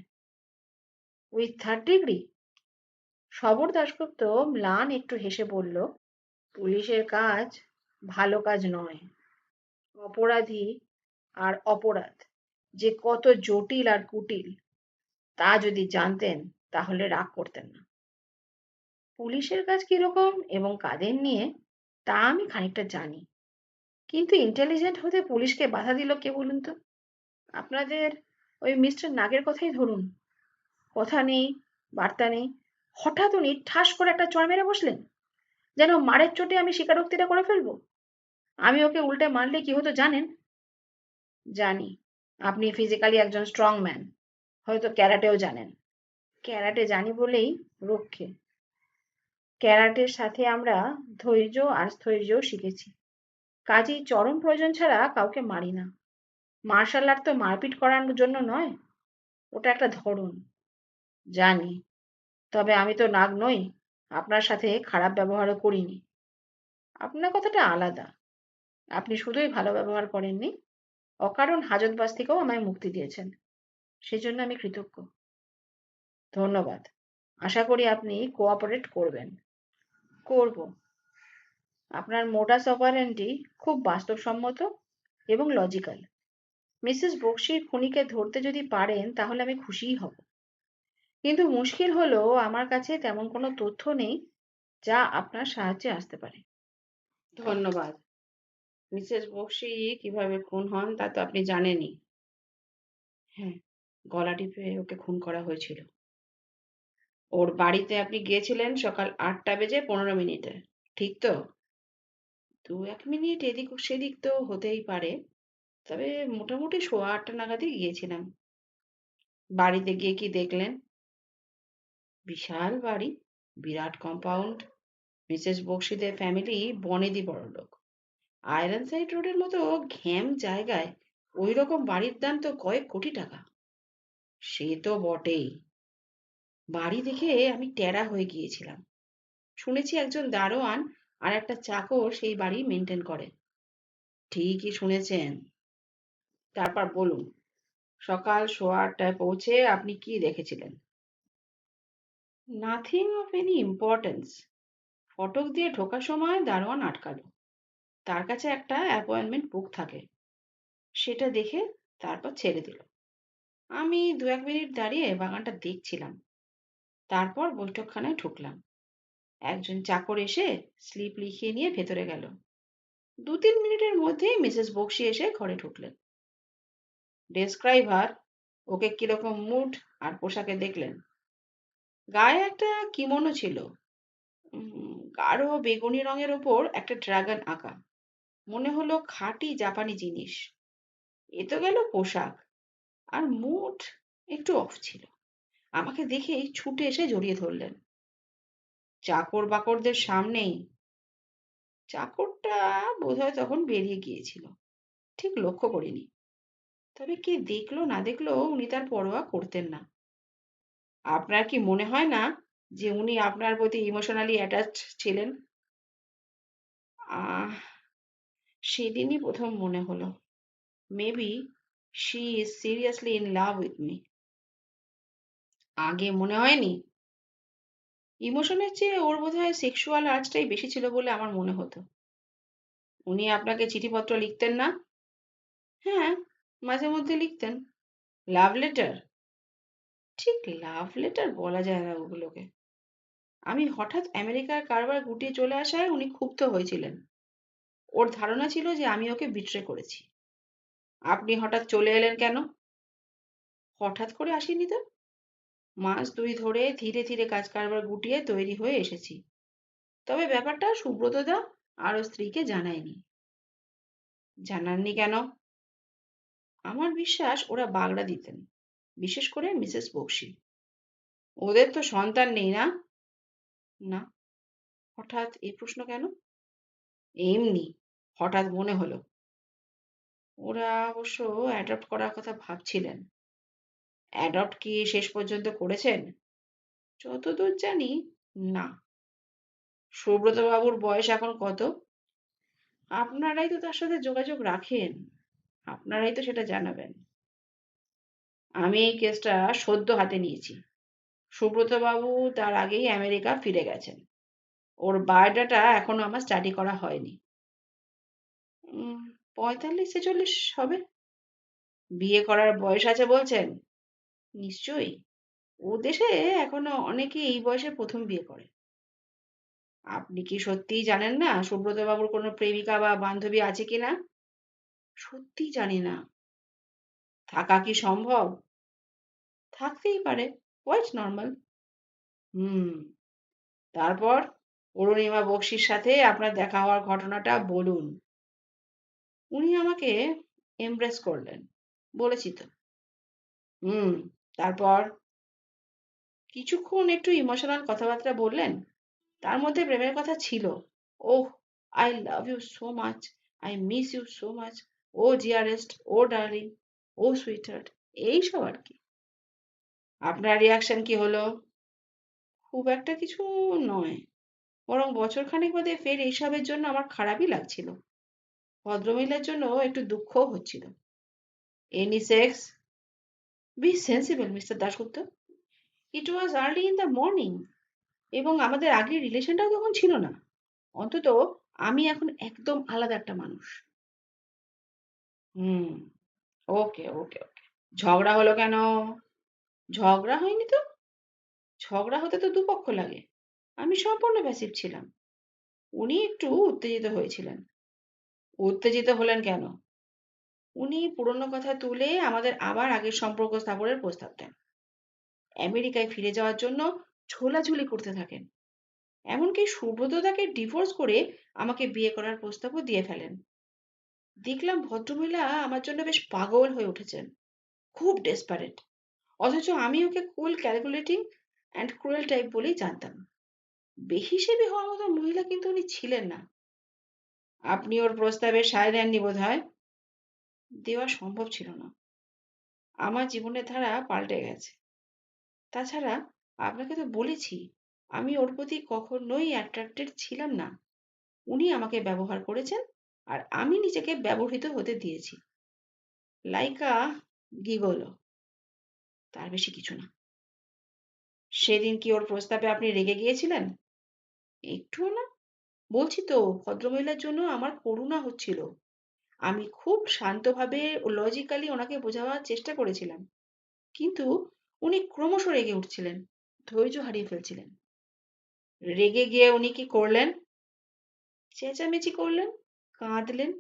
With third degree? Shabar Dasgupta ম্লান একটু হেসে বলল, পুলিশের কাজ ভালো কাজ নয়। অপরাধী আর অপরাধ যে কত জটিল আর কুটিল তা যদি জানতেন তাহলে রাগ করতেন না। পুলিশের কাজ কিরকম এবং কাদের নিয়ে তা আমি খানিকটা জানি, কিন্তু ইন্টেলিজেন্ট হতে পুলিশকে বাধা দিল কে বলুন তো? আপনাদের ওই মিস্টার নাগের কথাই ধরুন। কথা নেই, বার্তা নেই, হঠাৎ উনি ঠাস করে একটা চড় মেরে বসলেন, যেন মারের চোটে আমি স্বীকারোক্তিটা করে ফেলবো। আমি ওকে উল্টে মারলে কি হতো জানেন? জানি, আপনি ফিজিক্যালি একজন স্ট্রং ম্যান, হয়তো ক্যারাটেও জানেন। ক্যারাটে জানি বলেই রক্ষে। ক্যারাটের সাথে আমরা ধৈর্য আর স্থৈর্যও শিখেছি। কাজেই চরম প্রয়োজন ছাড়া কাউকে মারি না। মার্শাল আর্ট তো মারপিট করার জন্য নয়, ওটা একটা ধরন। জানি, তবে আমি তো নাগ নই, আপনার সাথে খারাপ ব্যবহারও করিনি। আপনার কথাটা আলাদা, আপনি শুধুই ভালো ব্যবহার করেননি, অকারণ হাজতবাস থেকেও আমায় মুক্তি দিয়েছেন, সেজন্য আমি কৃতজ্ঞ। ধন্যবাদ। আশা করি আপনি কোঅপারেট করবেন। করব। আপনার মোডাস অপারেন্ডি খুব বাস্তবসম্মত এবং লজিক্যাল। মিসেস বক্সির খুনিকে ধরতে যদি পারেন তাহলে আমি খুশিই হব। কিন্তু মুশকিল হলো আমার কাছে তেমন কোনো তথ্য নেই যা আপনার সাহায্যে আসতে পারে। ধন্যবাদ। মিসেস বক্সি কিভাবে খুন হন তা তো আপনি জানেনই। হ্যাঁ, গলা টিপে ওকে খুন করা হয়েছিল। ওর বাড়িতে আপনি গিয়েছিলেন সকাল ৮টা বেজে ১৫ মিনিটে, ঠিক তো? ২-১ মিনিট এদিক সেদিক তো হতেই পারে, তবে মোটামুটি সোয়া ৮টা নাগাদই গিয়েছিলাম। বাড়িতে গিয়ে কি দেখলেন? বিশাল বাড়ি, বিরাট কম্পাউন্ড। মিসেস বক্সিদের ফ্যামিলি বনেদি বড়লোক। আয়রন সাইড রোডের মতো ঘ্যাম জায়গায় ওই রকম বাড়ির দাম তো কয়েক কোটি টাকা। সে তো বটেই। বাড়ি দেখে আমি ট্যারা হয়ে গিয়েছিলাম। শুনেছি একজন দারোয়ান আর একটা চাকর সেই বাড়ি মেনটেন করে। ঠিকই শুনেছেন। তারপর বলুন, সকাল সোয়া ৮টায় পৌঁছে আপনি কি দেখেছিলেন? Nothing of any importance. ফটক দিয়ে ঢোকার সময় দারোয়ান আটকালো। তার কাছে একটা অ্যাপয়েন্টমেন্ট বুক থাকে, সেটা দেখে তারপর ছেড়ে দিল। আমি ২-১ মিনিট দাঁড়িয়ে বাগানটা দেখছিলাম। তারপর বৈঠকখানায় ঢুকলাম। একজন চাকর এসে স্লিপ লিখিয়ে নিয়ে ভেতরে গেল। ২-৩ মিনিটের মধ্যেই মিসেস বক্সি এসে ঘরে ঢুকলেন। ডেস্ক্রাইবার, ওকে কিরকম মুড আর পোশাকে দেখলেন? গায়ে একটা কিমোনো ছিল, গাঢ় বেগুনি রঙের ওপর একটা ড্রাগন আঁকা। মনে হলো খাঁটি জাপানি জিনিস। এ তো গেল পোশাক, আর মুড একটু অফ ছিল। আমাকে দেখেই ছুটে এসে জড়িয়ে ধরলেন। চাকর বাকরদের সামনেই। চাকরটা বোধহয় তখন বেরিয়ে গিয়েছিল, ঠিক লক্ষ্য করিনি। তবে কে দেখলো না দেখলো উনি তার পরোয়া করতেন না। আপনার কি মনে হয় না যে উনি আপনার প্রতি ইমোশনালি অ্যাটাচড ছিলেন? আহ সেদিনই প্রথম মনে হলো, maybe she is seriously in love with me. আগে মনে হয়নি। ইমোশনের চেয়ে ওর বোধহয় সেক্সুয়াল আর্জটাই বেশি ছিল বলে আমার মনে হতো। উনি আপনাকে চিঠিপত্র লিখতেন না? হ্যাঁ, মাঝে মধ্যে লিখতেন। Love letter? ঠিক লাভ লেটার বলা যায় না ওগুলোকে। আমি হঠাৎ আমেরিকার কারবার গুটিয়ে চলে আসায় উনি ক্ষুব্ধ হয়েছিলেন। ওর ধারণা ছিল যে আমি ওকে বিট্রে করেছি। আপনি হঠাৎ চলে এলেন কেন? হঠাৎ করে আসিনি তো। মাস ২ ধরে ধীরে ধীরে কাজ কারবার গুটিয়ে তৈরি হয়ে এসেছি। তবে ব্যাপারটা সুব্রতদা আর ওর স্ত্রীকে জানাইনি। জানাননি কেন? আমার বিশ্বাস ওরা বাগড়া দিতেন, বিশেষ করে মিসেস বক্সী। ওদের তো সন্তান নেই না? না। হঠাৎ এই প্রশ্ন কেন? এমনি, হঠাৎ মনে হলো। ওরা অবশ্য অ্যাডপ্ট করার কথা ভাবছিলেন। অ্যাডপ্ট কি শেষ পর্যন্ত করেছেন? যতদূর জানি না। সুব্রত বাবুর বয়স এখন কত? আপনারাই তো তার সাথে যোগাযোগ রাখেন, আপনারাই তো সেটা জানাবেন। আমি এই কেসটা সদ্য হাতে নিয়েছি। সুব্রত বাবু তার আগেই আমেরিকা ফিরে গেছেন। ওর বায়োডাটা এখনো আমার স্টাডি করা হয়নি। 45-46 হবে। বিয়ে করার বয়স আছে বলছেন? নিশ্চয়ই। ও দেশে এখনো অনেকে এই বয়সে প্রথম বিয়ে করে। আপনি কি সত্যিই জানেন না সুব্রত বাবুর কোনো প্রেমিকা বা বান্ধবী আছে কিনা? সত্যিই জানি না। থাকা কি সম্ভব? থাকতেই পারে, কোয়াইট নরমাল। হুম। তারপর অরুণিমা বক্সীর সাথে আপনার দেখা হওয়ার ঘটনাটা বলুন। উনি আমাকে এমব্রেস করলেন, বলেছি তো। হুম। তারপর কিছুক্ষণ একটু ইমোশনাল কথাবার্তা বললেন। তার মধ্যে প্রেমের কথা ছিল। Oh, I love you so much, I miss you so much, oh dearest, oh darling, oh sweetheart, এইসব আর কি। আপনার রিয়াকশন কি হলো? খুব একটা কিছু নয়, বরং বছরখানেক বাদে ফের এইসবের জন্য আমার খারাপই লাগছিল। ভদ্রমহিলার জন্য একটু দুঃখও হচ্ছিল। Any sex? Be sensible mister Dasgupta. It was early in the morning, এবং আমাদের আগের রিলেশনটাও তখন ছিল না। অন্তত আমি এখন একদম আলাদা একটা মানুষ। হুম। ওকে, ওকে, ওকে। ঝগড়া হলো কেন? ঝগড়া হয়নি তো। ঝগড়া হতে তো দুপক্ষ লাগে। আমি সম্পূর্ণ প্যাসিভ ছিলাম। উনি একটু উত্তেজিত হয়েছিলেন। উত্তেজিত হলেন কেন? উনি পুরনো কথা তুলে আমাদের আবার আগের সম্পর্ক স্থাপনের প্রস্তাব দেন। আমেরিকায় ফিরে যাওয়ার জন্য ঝোলাঝুলি করতে থাকেন। এমনকি সুব্রত তাকে ডিভোর্স করে আমাকে বিয়ে করার প্রস্তাবও দিয়ে ফেলেন। দেখলাম ভদ্রমহিলা আমার জন্য বেশ পাগল হয়ে উঠেছেন, খুব ডেসপারেট। অথচ আমি ওকে কুল, ক্যালকুলেটিং অ্যান্ড ক্রুয়েল টাইপ বলেই জানতাম। বেহিশেবি হওয়ার মতো মহিলা কিন্তু উনি ছিলেন না। আপনি ওর প্রস্তাবে সায় দেননি বোধহয়? দেওয়া সম্ভব ছিল না। আমার জীবনের ধারা পাল্টে গেছে। তাছাড়া আপনাকে তো বলেছি, আমি ওর প্রতি কখনোই অ্যাট্রাক্টেড ছিলাম না। উনি আমাকে ব্যবহার করেছেন, আর আমি নিজেকে ব্যবহৃত হতে দিয়েছি। লাইকা গিগোলো, তার বেশি কিছু না। সেদিন কি ওর প্রস্তাবে আপনি রেগে গিয়েছিলেন? একটুও না। বলছি তো, ভদ্রমহিলার জন্য আমার করুণা হচ্ছিল। আমি খুব শান্তভাবে ও লজিক্যালি ওনাকে বোঝাবার চেষ্টা করেছিলাম। কিন্তু উনি ক্রমশ রেগে উঠছিলেন, ধৈর্য হারিয়ে ফেলছিলেন। রেগে গিয়ে উনি কি করলেন? চেঁচামেচি করলেন, কাঁদলেন,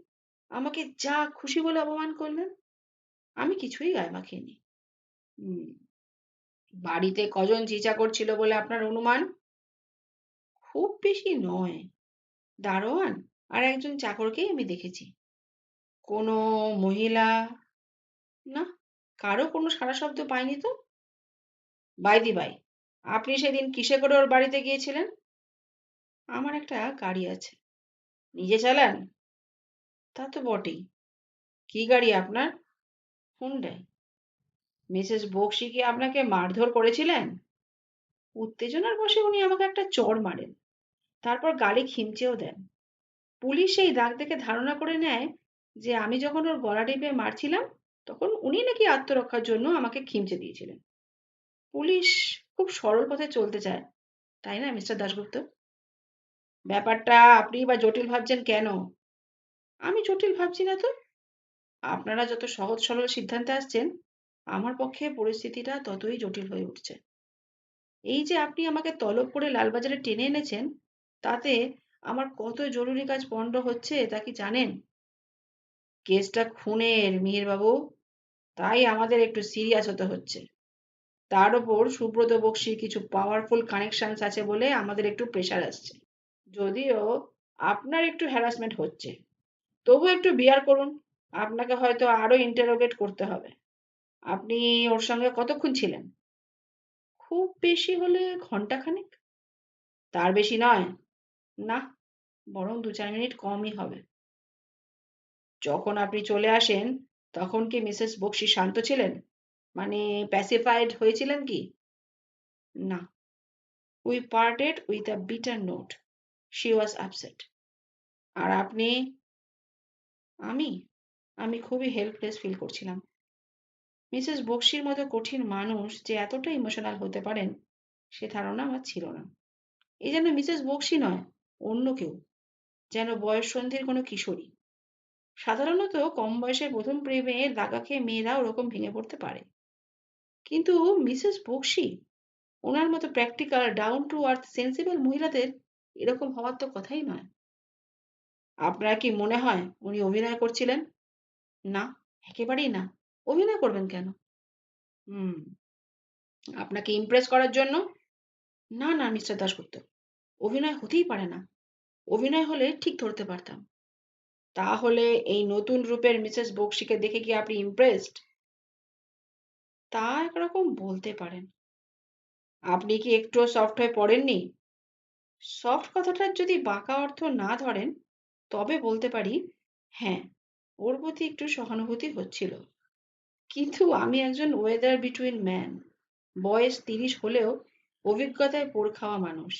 আমাকে যা খুশি বলে অপমান করলেন। আমি কিছুই গায়ে মাখিনি। হুম। বাড়িতে কজন চিঁচা করছিল বলে আপনার অনুমান? খুব বেশি নয়। দারোয়ান আর একজন চাকরকেই আমি দেখেছি। কোনো মহিলা? না, কারো কোনো সাড়া শব্দ পাইনি তো। বাই দি বাই, আপনি সেদিন কিসে করে ওর বাড়িতে গিয়েছিলেন? আমার একটা গাড়ি আছে। নিজে চালান? তা তো বটেই। কি গাড়ি আপনার? হুন্ডাই। মিসেস বক্সী কি আপনাকে মারধর করেছিলেন? উত্তেজনার বশে উনি আমাকে একটা চড় মারেন, তারপর গালে খিমচেও দেন। পুলিশ সেই দাগ দেখে ধারণা করে নেয় যে আমি যখন ওর গলা টিপে মারছিলাম, তখন উনি নাকি আত্মরক্ষার জন্য আমাকে খিমচে দিয়েছিলেন। পুলিশ খুব সরল পথে চলতে চায়, তাই না মিস্টার দাশগুপ্ত? ব্যাপারটা আপনি বা জটিল ভাবছেন কেন? আমি জটিল ভাবছি না তো। আপনারা যত সহজ সরল সিদ্ধান্তে আসছেন, আমার পক্ষে পরিস্থিতিটা ততই জটিল হয়ে উঠছে। এই যে আপনি আমাকে তলব করে লালবাজারে টেনে এনেছেন, তাতে আমার কত জরুরি কাজ পণ্ড হচ্ছে তা কি জানেন? কেসটা খুনের, মিহিরবাবু। তাই আমাদের একটু সিরিয়াস হতে হচ্ছে। তার ওপর সুব্রত বক্সীর কিছু পাওয়ারফুল কানেকশনস আছে বলে আমাদের একটু প্রেশার আসছে। যদিও আপনার একটু হ্যারাসমেন্ট হচ্ছে, তবু একটু বিয়ার করুন। আপনাকে হয়তো আরো ইন্টারোগেট করতে হবে। আপনি ওর সঙ্গে কতক্ষণ ছিলেন? খুব বেশি হলে ঘন্টাখানেক। তার বেশি নয়? না, বরং ২-৪ মিনিট কমই হবে। যখন আপনি চলে আসেন তখন কি মিসেস বক্সী শান্ত ছিলেন? মানে প্যাসিফাইড হয়েছিলেন কি? না। We parted with a bitter note. She was upset. আর আপনি? আমি? আমি খুবই হেল্পলেস ফিল করছিলাম। মিসেস বক্সির মতো কঠিন মানুষ যে এতটা ইমোশনাল হতে পারেন সে ধারণা আমার ছিল না। এই যেন মিসেস বক্সি নয়, অন্য কেউ, যেন বয়ঃসন্ধির কোনো কিশোরী। সাধারণত কম বয়সে প্রথম প্রেমে দাগা খেয়ে মেয়েরা ওরকম ভেঙে পড়তে পারে, কিন্তু মিসেস বক্সি, ওনার মতো practical down to earth sensible মহিলাদের এরকম হওয়ার তো কথাই নয়। আপনার কি মনে হয় উনি অভিনয় করছিলেন? না, একেবারেই না। অভিনয় করবেন কেন? হুম, আপনাকে ইমপ্রেস করার জন্য? না না মিস্টার দাশগুপ্ত, অভিনয় হতেই পারে না। অভিনয় হলে ঠিক ধরতে পারতাম। তাহলে এই নতুন রূপের মিসেস বক্সিকে দেখে কি আপনি ইমপ্রেসড? তা একরকম বলতে পারেন। আপনি কি একটুও সফট হয়ে পড়েননি? সফট কথাটার যদি বাঁকা অর্থ না ধরেন তবে বলতে পারি, হ্যাঁ, ওর প্রতি একটু সহানুভূতি হচ্ছিল। কিন্তু আমি একজন ওয়েদার বিটুইন ম্যান, বয়স ৩০ হলেও অভিজ্ঞতায় পোড় খাওয়া মানুষ।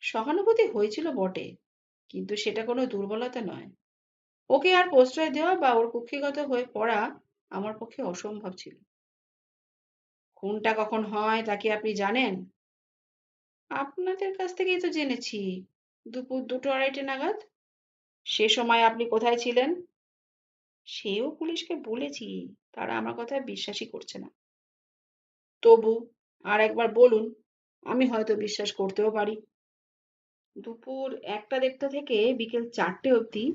সহানুভূতি হয়েছিল বটে, কিন্তু সেটা কোনো দুর্বলতা নয়। ওকে আর প্রশ্রয় দেওয়া বা ওর কুক্ষিগত হয়ে পড়া আমার পক্ষে অসম্ভব ছিল। খুনটা কখন হয় তা কি আপনি জানেন? আপনাদের কাছ থেকেই তো জেনেছি। দুপুর ২টো-২.৩০ নাগাদ। সে সময় আপনি কোথায় ছিলেন? সেও পুলিশকে বলেছি, তারা আমার কথায় বিশ্বাসই করছে না। তবু আর একবার বলুন, আমি হয়তো বিশ্বাস করতেও পারি। দুপুর ১টা-১.৫টা থেকে বিকেল ৪টে অবধি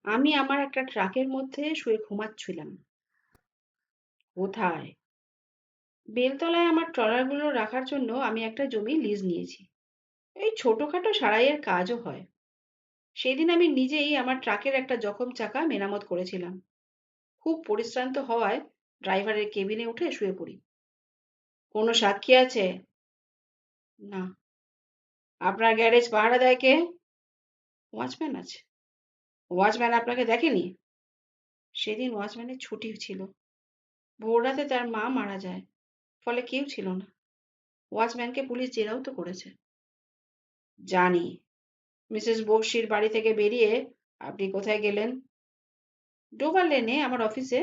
আমি আমার একটা ট্রাকের মধ্যে শুয়ে ঘুমাচ্ছিলাম। কোথায়? বেলতলায় আমার ট্রলারগুলো রাখার জন্য আমি একটা জমি লিজ নিয়েছি। এই ছোটখাটো সারাইয়ের কাজও হয়। সেদিন আমি নিজেই আমার ট্রাকের একটা জখম চাকা মেরামত করেছিলাম। খুব পরিশ্রান্ত হওয়ায় ড্রাইভারের কেবিনে উঠে শুয়ে পড়ি। কোনো সাক্ষী আছে? না। আপনার গ্যারেজ পাহারা দেয় কে? ওয়াচম্যান আছে। ওয়াচম্যান আপনাকে দেখেনি? সেদিন ওয়াচম্যানের ছুটি ছিল। ভোররাতে তার মা মারা যায়, ফলে কেউ ছিল না। ওয়াচম্যানকে পুলিশ জেরাও তো করেছে। জানি। মিসেস বক্সির বাড়ি থেকে বেরিয়ে আপনি কোথায় গেলেন? ডোভার লেনে আমার অফিসে।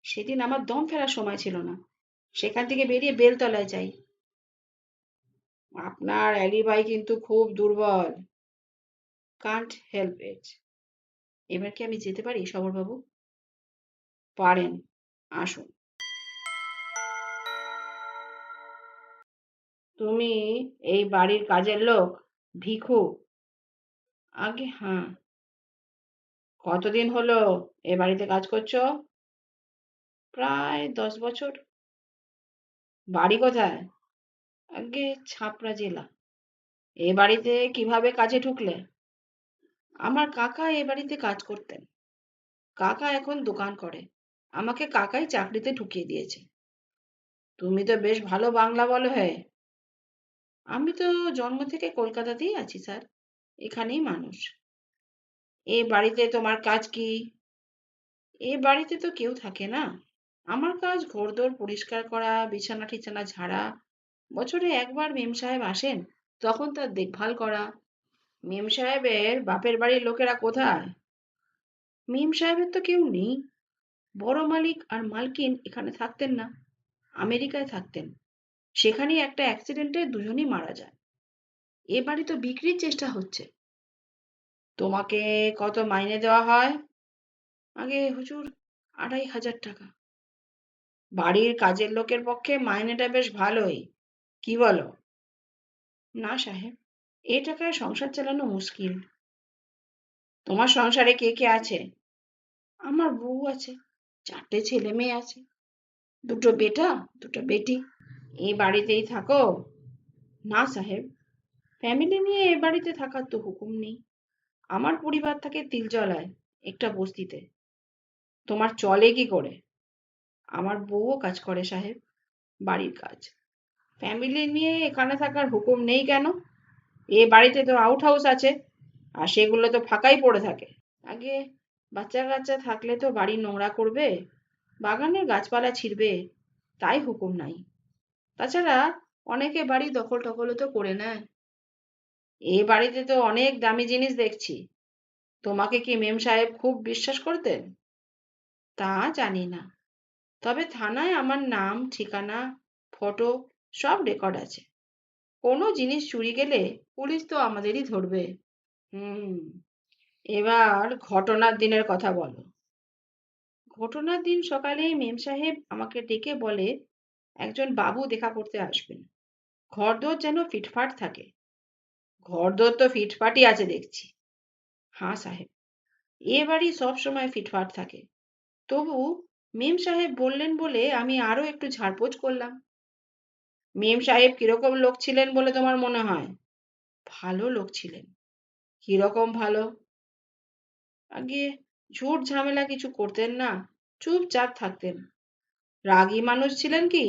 সেদিন আমার দম ফেলার সময় ছিল না। সেখান থেকে বেরিয়ে বেলতলায় যাই। আপনার অ্যালিবাই কিন্তু খুব দুর্বল। Can't help it. এবার কি আমি যেতে পারি সবরবাবু? পারেন। আসুন। তুমি এই বাড়ির কাজের লোক? ভিখু? আগে হ্যাঁ। কতদিন হলো এ বাড়িতে কাজ করছো? প্রায় ১০ বছর। বাড়ি কোথায়? আগে ছাপড়া জেলা। এ বাড়িতে কিভাবে কাজে ঢুকলে? আমার কাকা এ বাড়িতে কাজ করতেন। কাকা এখন দোকান করে। আমাকে কাকাই চাকরিতে ঢুকিয়ে দিয়েছে। তুমি তো বেশ ভালো বাংলা বলো হে। আমি তো জন্ম থেকে কলকাতাতেই আছি স্যার। এখানেই মানুষ। এ বাড়িতে তোমার কাজ কি? এ বাড়িতে তো কেউ থাকে না। আমার কাজ ঘরদোর পরিষ্কার করা, বিছানা টিছানা ঝাড়া। বছরে একবার মেম সাহেব আসেন, তখন তার দেখভাল করা। মেম সাহেবের বাপের বাড়ির লোকেরা কোথায়? মেম সাহেবের তো কেউ নেই। বড় মালিক আর মালকিন এখানে থাকতেন না, আমেরিকায় থাকতেন। সেখানেই একটা অ্যাক্সিডেন্টে দুজনই মারা যায়। এ বাড়ি তো বিক্রির চেষ্টা হচ্ছে। তোমাকে কত মাইনে দেওয়া হয়? আগে হুজুর ২,৫০০ টাকা। বাড়ির কাজের লোকের পক্ষে মাইনেটা বেশ ভালোই, কি বলো? না সাহেব, এ টাকায় সংসার চালানো মুশকিল। তোমার সংসারে কে কে আছে? আমার বউ আছে, ৪টে ছেলে মেয়ে আছে, দুটো বেটা, দুটো বেটি। এই বাড়িতেই থাকো? না সাহেব, ফ্যামিলি নিয়ে এ বাড়িতে থাকার তো হুকুম নেই। আমার পরিবার থাকে তিলজলায়, একটা বস্তিতে। তোমার চলে কি করে? আমার বউও কাজ করে সাহেব, বাড়ির কাজ। ফ্যামিলি নিয়ে এখানে থাকার হুকুম নেই কেন? এ বাড়িতে তো আউট হাউস আছে, আর সেগুলো তো ফাঁকাই পড়ে থাকে। আগে বাচ্চা কাচ্চা থাকলে তো বাড়ি নোংরা করবে, বাগানের গাছপালা ছিঁড়বে, তাই হুকুম নাই। তাছাড়া অনেকে বাড়ি দখল টখলও তো করে নেয়। এ বাড়িতে তো অনেক দামি জিনিস দেখছি। তোমাকে কি মেম সাহেব খুব বিশ্বাস করতেন? তা জানি না, তবে থানায় আমার নাম, ঠিকানা, ফটো সব রেকর্ড আছে। কোনো জিনিস চুরি গেলে পুলিশ তো আমাদেরই ধরবে। হুম, এবার ঘটনার দিনের কথা বলো। ঘটনার দিন সকালেই মেম সাহেব আমাকে ডেকে বলে একজন বাবু দেখা করতে আসবেন। ঘরদোর যেন ফিটফাট থাকে। ঘরদোর তো ফিটফাটই আছে দেখছি। হ্যাঁ সাহেব, এ বাড়ি সব সময় ফিটফাট থাকে। তবু মেম সাহেব বললেন বলে আমি আরো একটু ঝাড়পোছ করলাম। মেম সাহেব কিরকম লোক ছিলেন বলে তোমার মনে হয়? ভালো লোক ছিলেন। কিরকম ভালো? আগে ঝুট ঝামেলা কিছু করতেন না, চুপচাপ থাকতেন। রাগী মানুষ ছিলেন কি?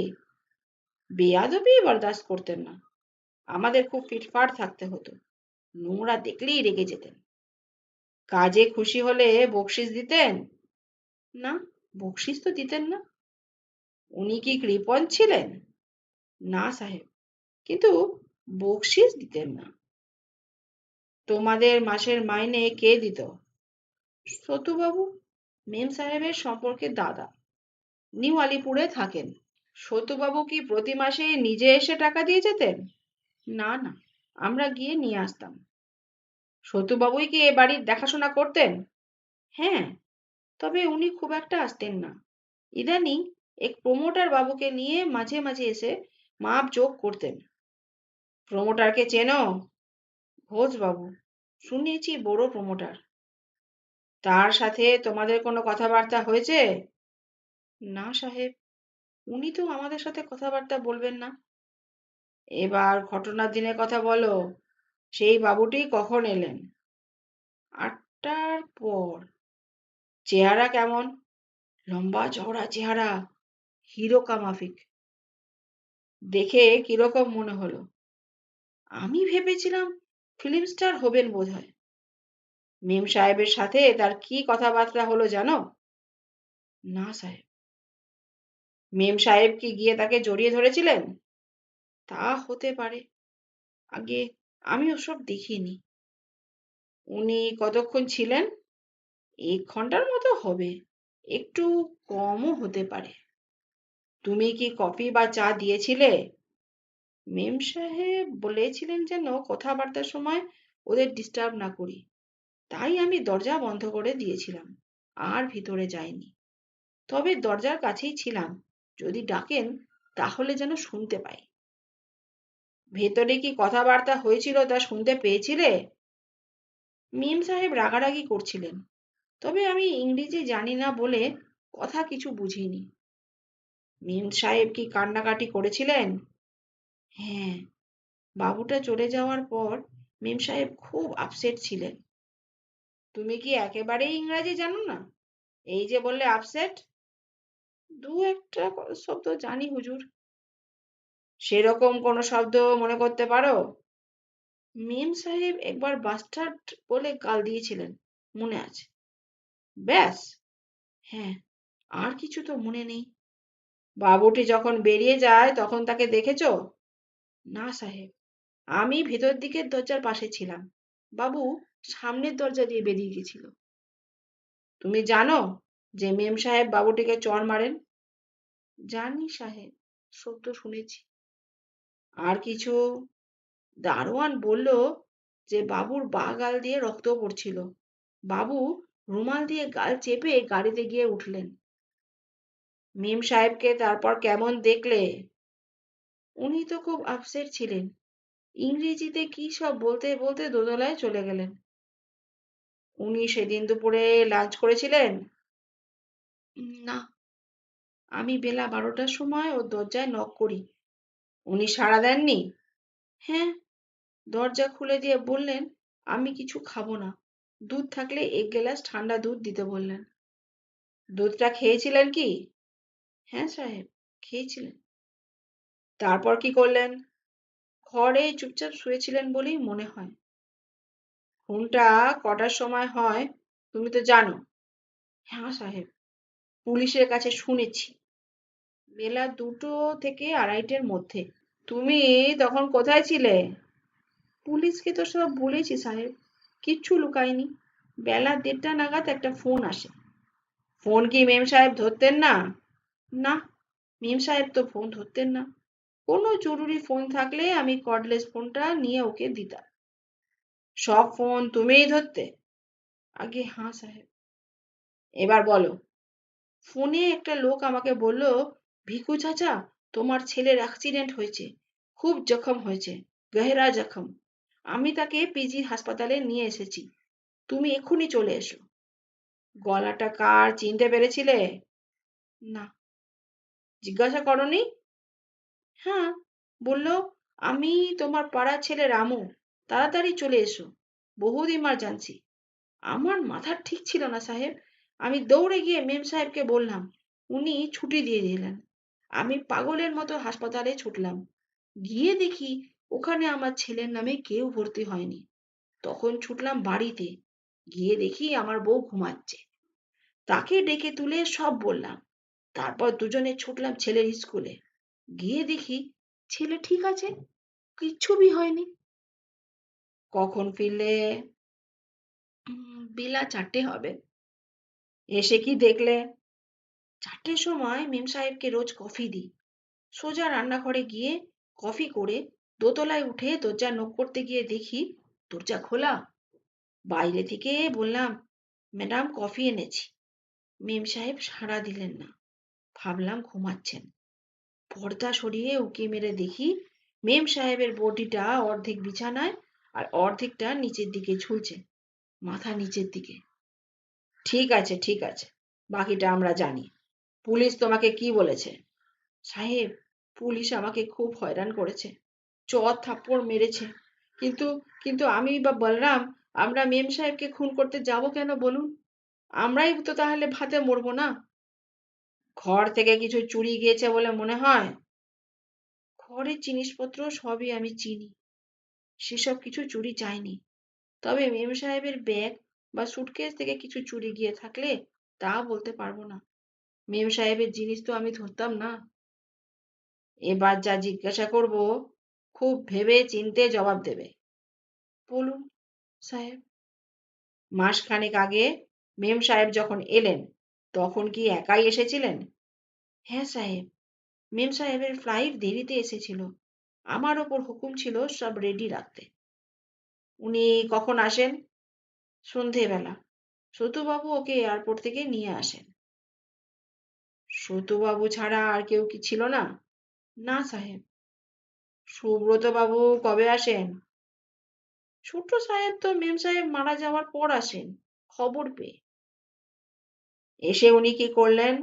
বেয়াদবি বরদাস্ত করতেন না। আমাদের খুব ফিটফাট থাকতে হতো, নোংরা দেখলেই রেগে যেতেন। কাজে খুশি হলে বকশিস দিতেন? না, বকশিস তো দিতেন না। উনি কি কৃপণ ছিলেন? না সাহেব, কিন্তু বকশিস দিতেন না। তোমাদের মাসের মাইনে কে দিত? সতুবাবু, মেম সাহেবের সম্পর্কে দাদা, নিউ আলিপুরে থাকেন। সতুবাবু কি প্রতি মাসে নিজে এসে টাকা দিয়ে যেতেন? না না, আমরা গিয়ে নিয়ে আসতাম। সতুবাবুই কি এ বাড়ির দেখাশোনা করতেন? হ্যাঁ, তবে উনি খুব একটা আসতেন না। ইদানিং এক প্রমোটার বাবুকে নিয়ে মাঝে মাঝে এসে মাপ যোগ করতেন। প্রমোটারকে চেনো? ঘোষ বাবু, শুনেছি বড় প্রমোটার। তার সাথে তোমাদের কোনো কথাবার্তা হয়েছে? না সাহেব, উনি তো আমাদের সাথে কথাবার্তা বলবেন না। এবার ঘটনার দিনের কথা বলো। সেই বাবুটি কখন এলেন? 8টার পর। চেহারা কেমন? লম্বা চওড়া চেহারা, হিরোকা মাফিক। দেখে কিরকম মনে হলো? আমি ভেবেছিলাম ফিল্ম স্টার হবেন বোধহয়। মেম সাহেবের সাথে তার কি কথাবার্তা হলো জানো? না সাহেব। মেম সাহেব কি গিয়ে তাকে জড়িয়ে ধরেছিলেন? তা হতে পারে। আগে আমি ওসব দেখিনি। উনি কতক্ষণ ছিলেন? 1 ঘন্টার মতো হবে, একটু কমও হতে পারে। তুমি কি কফি বা চা দিয়েছিলে? মেম সাহেব বলেছিলেন যেন কথাবার্তার সময় ওদের ডিস্টার্ব না করি, তাই আমি দরজা বন্ধ করে দিয়েছিলাম, আর ভিতরে যাইনি। তবে দরজার কাছেই ছিলাম, যদি ডাকেন তাহলে যেন শুনতে পাই। ভেতরে কি কথাবার্তা হয়েছিল তা শুনতে পেয়েছিলে? মিম সাহেব রাগারাগি করছিলেন, তবে আমি ইংরেজি জানি না বলে কথা কিছু বুঝিনি। মিম সাহেব কি কান্নাকাটি করেছিলেন? হ্যাঁ, বাবুটা চলে যাওয়ার পর মিম সাহেব খুব আপসেট ছিলেন। তুমি কি একেবারেই ইংরাজি জানো না? এই যে বললে আপসেট। দু একটা শব্দ জানি হুজুর। সেরকম কোনো শব্দ মনে করতে পারো? মেম সাহেব একবার বাস্টার্ড বলে গাল দিয়েছিলেন, মনে আছে। ব্যাস। হ্যাঁ, আর কিছু তো মনে নেই। বাবুটি যখন বেরিয়ে যায় তখন তাকে দেখেছো? না সাহেব, আমি ভেতর দিকের দরজার পাশে ছিলাম। বাবু সামনের দরজা দিয়ে বেরিয়ে গেছিল। তুমি জানো যে মেম সাহেব বাবুটিকে চড় মারেন? জানি সাহেব, সত্য শুনেছি। আর কিছু? দারোয়ান বলল যে বাবুর বাঁ গাল দিয়ে রক্ত পড়ছিল। বাবু রুমাল দিয়ে গাল চেপে গাড়িতে গিয়ে উঠলেন। মেম সাহেবকে তারপর কেমন দেখলে? উনি তো খুব আপসেট ছিলেন, ইংরেজিতে কি সব বলতে বলতে দোতলায় চলে গেলেন। উনি সেদিন দুপুরে লাঞ্চ করেছিলেন? না, আমি বেলা 12টার সময় ওর দরজায় নক করি। উনি সাড়া দেননি? হ্যাঁ, দরজা খুলে দিয়ে বললেন আমি কিছু খাবো না, দুধ থাকলে 1 গ্লাস ঠান্ডা দুধ দিতে বললেন। দুধটা খেয়েছিলেন কি? হ্যাঁ সাহেব, খেয়েছিলেন। তারপর কি করলেন? ঘরে চুপচাপ শুয়েছিলেন বলেই মনে হয়। খুনটা কটার সময় হয় তুমি তো জানো? হ্যাঁ সাহেব, পুলিশের কাছে শুনেছি। বেলা 2টো থেকে 2:30-এর মধ্যে। তুমি তখন কোথায় ছিলে? পুলিশকে তো সব বলেছি সাহেব, কিচ্ছু লুকাইনি। বেলা 1:30 নাগাদ একটা ফোন আসে। ফোন কি মেম সাহেব ধরতেন না? না, মেম সাহেব তো ফোন ধরতেন না। কোনো জরুরি ফোন থাকলে আমি কর্ডলেস ফোনটা নিয়ে ওকে দিতাম। সব ফোন তুমিই ধরতে? আগে হ্যাঁ সাহেব। এবার বলো। ফোনে একটা লোক আমাকে বলল, ভিকু চাচা, তোমার ছেলের অ্যাক্সিডেন্ট হয়েছে, খুব জখম হয়েছে, গহরা জখম। আমি তাকে পিজি হাসপাতালে নিয়ে এসেছি, তুমি এক্ষুনি চলে এসো। গলাটা কার চিনতে পেরেছিলে? না। জিজ্ঞাসা করনি? হ্যাঁ, বলল, আমি তোমার পাড়ার ছেলে রামু, তাড়াতাড়ি চলে এসো, বহুত ইমার্জেন্সি। আমার মাথা ঠিক ছিল না সাহেব। আমি দৌড়ে গিয়ে মেম সাহেবকে বললাম। উনি ছুটি দিয়ে দিলেন। আমি পাগলের মতো হাসপাতালে ছুটলাম। গিয়ে দেখি ওখানে আমার ছেলের নামে কেউ ভর্তি হয়নি। তখন ছুটলাম বাড়িতে। গিয়ে দেখি আমার বউ ঘুমাচ্ছে। তাকে ডেকে তুলে সব বললাম। তারপর দুজনে ছুটলাম ছেলের স্কুলে। গিয়ে দেখি ছেলে ঠিক আছে, কিচ্ছু বি হয়নি। কখন ফিরলে? বেলা 4টে হবে। এসে কি দেখলে? 4টের সময় মেম সাহেবকে রোজ কফি দিই। সোজা রান্নাঘরে গিয়ে কফি করে দোতলায় উঠে দরজা নক করতে গিয়ে দেখি দরজা খোলা। বাইরে থেকে বললাম, ম্যাডাম কফি এনেছি। মেম সাহেব সাড়া দিলেন না। ভাবলাম ঘুমাচ্ছেন। পর্দা সরিয়ে উঁকি মেরে দেখি মেম সাহেবের বডিটা অর্ধেক বিছানায় আর অর্ধেকটা নিচের দিকে ঝুলছে, মাথা নিচের দিকে। ঠিক আছে, ঠিক আছে, বাকিটা আমরা জানি। পুলিশ তোমাকে কি বলেছে? সাহেব, পুলিশ আমাকে খুব হয়রান করেছে, চর থাপ্পড় মেরেছে। কিন্তু কিন্তু আমি বা বলরাম আমরা মেম সাহেবকে খুন করতে যাব কেন বলুন? আমরাই তো তাহলে ভাতে মরবো না? ঘর থেকে কিছু চুরি গিয়েছে বলে মনে হয়? ঘরের জিনিসপত্র সবই আমি চিনি, সেসব কিছু চুরি যায়নি। তবে মেম সাহেবের ব্যাগ বা সুটকেস থেকে কিছু চুরি গিয়ে থাকলে তা বলতে পারবো না। মেম সাহেবের জিনিস তো আমি ধরতাম না। এবার যা জিজ্ঞাসা করব খুব ভেবে চিন্তে জবাব দেবে। বলুন সাহেব। মাসখানেক আগে মেম সাহেব যখন এলেন তখন কি একাই এসেছিলেন? হ্যাঁ সাহেব, মেম সাহেবের ফ্লাইট দেরিতে এসেছিল। আমার ওপর হুকুম ছিল সব রেডি রাখতে। উনি কখন আসেন? সন্ধেবেলা। সতুবাবু ওকে এয়ারপোর্ট থেকে নিয়ে আসেন। সতুবাবু ছাড়া আর কেউ কি ছিল না? না সাহেব। সুব্রত বাবু কবে আসেন? ছোট সাহেব তো মেম সাহেব মারা যাওয়ার পর আসেন, খবর পেয়ে। এসে উনি কি করলেন?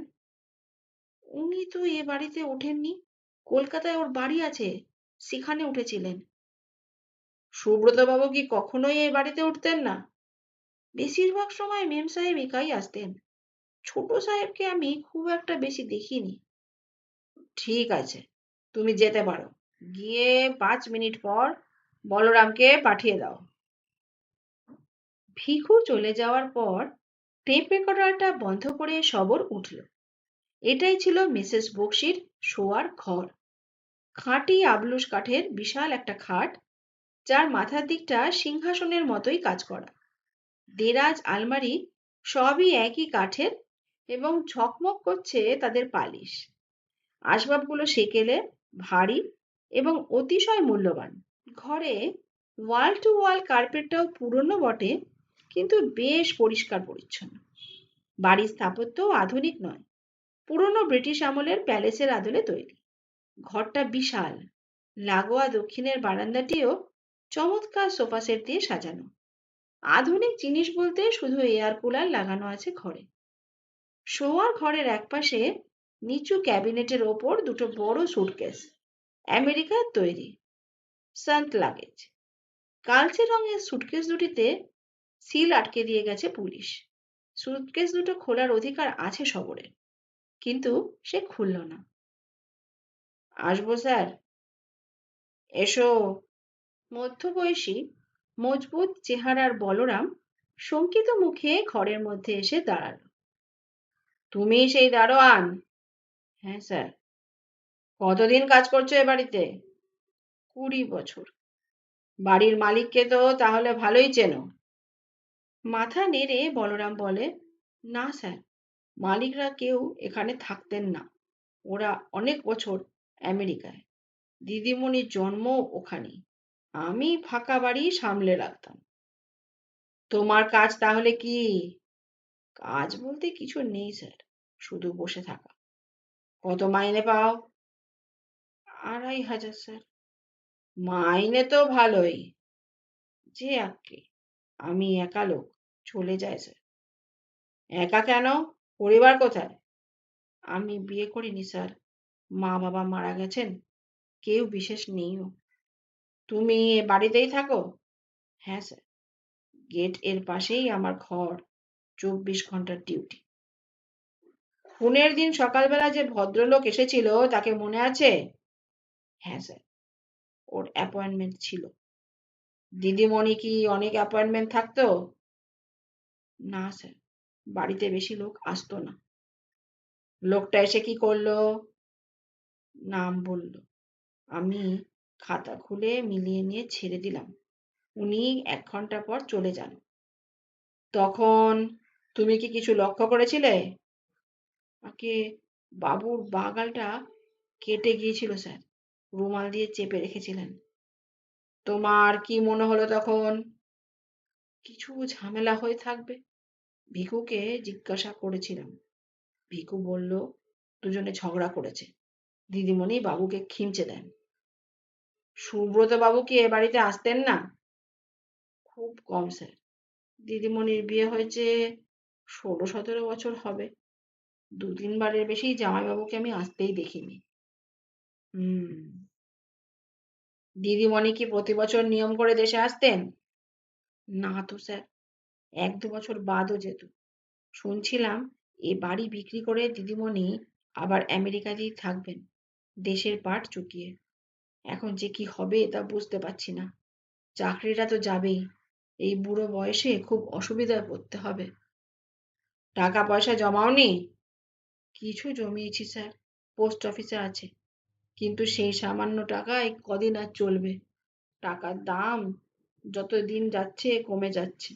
উনি তো এ বাড়িতে ওঠেননি। কলকাতায় ওর বাড়ি আছে, সেখানে উঠেছিলেন। সুব্রত বাবু কি কখনোই এই বাড়িতে উঠতেন না? বেশিরভাগ সময় মেম সাহেব একাই আসতেন। ছোট সাহেবকে আমি খুব একটা বেশি দেখিনি। ঠিক আছে, তুমি যেতে পারো। গিয়ে 5 মিনিট পর বলরামকে পাঠিয়ে দাও। ভিখু চলে যাওয়ার পর টেপ রেকর্ডারটা বন্ধ করে সবর উঠল। এটাই ছিল মিসেস বক্সির শোয়ার ঘর। খাঁটি আবলুস কাঠের বিশাল একটা খাট, যার মাথার দিকটা সিংহাসনের মতোই কাজ করা। দেরাজ, আলমারি সবই একই কাঠের এবং ঝকমক করছে তাদের পালিশ। আসবাবগুলো সেকেলে, ভারী এবং অতিশয় মূল্যবান। ঘরে ওয়াল টু ওয়াল কার্পেটটাও পুরনো বটে, কিন্তু বেশ পরিষ্কার পরিচ্ছন্ন। বাড়ির স্থাপত্য আধুনিক নয়, পুরনো ব্রিটিশ আমলের প্যালেসের আদলে তৈরি। ঘরটা বিশাল। লাগোয়া দক্ষিণের বারান্দাটিও চমৎকার সোফা সেট দিয়ে সাজানো। আধুনিক জিনিস বলতে শুধু এয়ার কুলার লাগানো আছে ঘরে। শোয়ার ঘরের একপাশে নিচু ক্যাবিনেটের ওপর দুটো বড় সুটকেস, আমেরিকার তৈরি, সান্ত লাগেজ। কালচে রঙের সুটকেস দুটিতে সিল আটকে দিয়ে গেছে পুলিশ। সুটকেস দুটো খোলার অধিকার আছে সবরের, কিন্তু সে খুলল না। আসবো স্যার? এসো। মধ্যবয়সী মজবুত চেহারার বলরাম শঙ্কিত মুখে ঘরের মধ্যে এসে দাঁড়াল। তুমি সেই দারোয়ান? হ্যাঁ স্যার। কতদিন কাজ করছো এ বাড়িতে? 20 বছর। বাড়ির মালিককে তো তাহলে ভালোই চেনো? মাথা নেড়ে বলরাম বলে, না স্যার, মালিকরা কেউ এখানে থাকতেন না। ওরা অনেক বছর আমেরিকায়। দিদিমণির জন্ম ওখানেই। আমি ফাঁকা বাড়ি সামলে রাখতাম। তোমার কাজ তাহলে কি? কাজ বলতে কিছু নেই স্যার, শুধু বসে থাকা। কত মাইনে পাও? 2500 স্যার। মাইনে তো ভালোই। যে আজ্ঞে, আমি একা লোক, চলে যায় স্যার। একা কেন? পরিবার কোথায়? আমি বিয়ে করিনি স্যার, মা বাবা মারা গেছেন, কেউ বিশেষ নেইও। তুমি এ বাড়িতেই থাকো? হ্যাঁ স্যার, গেট এর পাশেই আমার ঘর, 24 ঘন্টার ডিউটি। খুনের দিন সকালবেলা যে ভদ্রলোক এসেছিল তাকে মনে আছে? হ্যাঁ স্যার, ওর অ্যাপয়েন্টমেন্ট ছিল। দিদিমণি কি অনেক অ্যাপয়েন্টমেন্ট থাকতো? না স্যার, বাড়িতে বেশি লোক আসতো না। লোকটা এসে কি করলো? নাম বলল। আমি খাতা খুলে মিলিয়ে নিয়ে ছেড়ে দিলাম। উনি 1 ঘন্টা পর চলে যান। তখন তুমি কি কিছু লক্ষ্য করেছিলে? তাকে বাবুর বাঁ গালটা কেটে গিয়েছিল স্যার, রুমাল দিয়ে চেপে রেখেছিলেন। তোমার কি মনে হলো তখন? কিছু ঝামেলা হয়ে থাকবে। ভিকুকে জিজ্ঞাসা করেছিলাম। ভিকু বলল দুজনে ঝগড়া করেছে। দিদিমণি বাবুকে খিমচে দেন। সুব্রত বাবু কি এ বাড়িতে আসতেন না? খুব কম স্যার। দিদিমণির বিয়ে হয়েছে 16-17 বছর হবে। 2-3 বারের বেশি জামাইবাবুকে আমি আসতেই দেখিনি। হুম। দিদিমণি কি প্রতি বছর নিয়ম করে দেশে আসতেন? না তো স্যার, 1-2 বছর বাদও যেত। শুনছিলাম এ বাড়ি বিক্রি করে দিদিমণি আবার আমেরিকাতেই থাকবেন, দেশের পাট চুকিয়ে। এখন যে কি হবে তা বুঝতে পারছি না। চাকরিটা তো যাবেই। এই বুড়ো বয়সে খুব অসুবিধায় পড়তে হবে। টাকা পয়সা জমাওনি? কিছু জমিয়েছি স্যার, পোস্ট অফিসে আছে, কিন্তু সেই সামান্য টাকায় কদিন আর চলবে? টাকার দাম যত দিন যাচ্ছে কমে যাচ্ছে।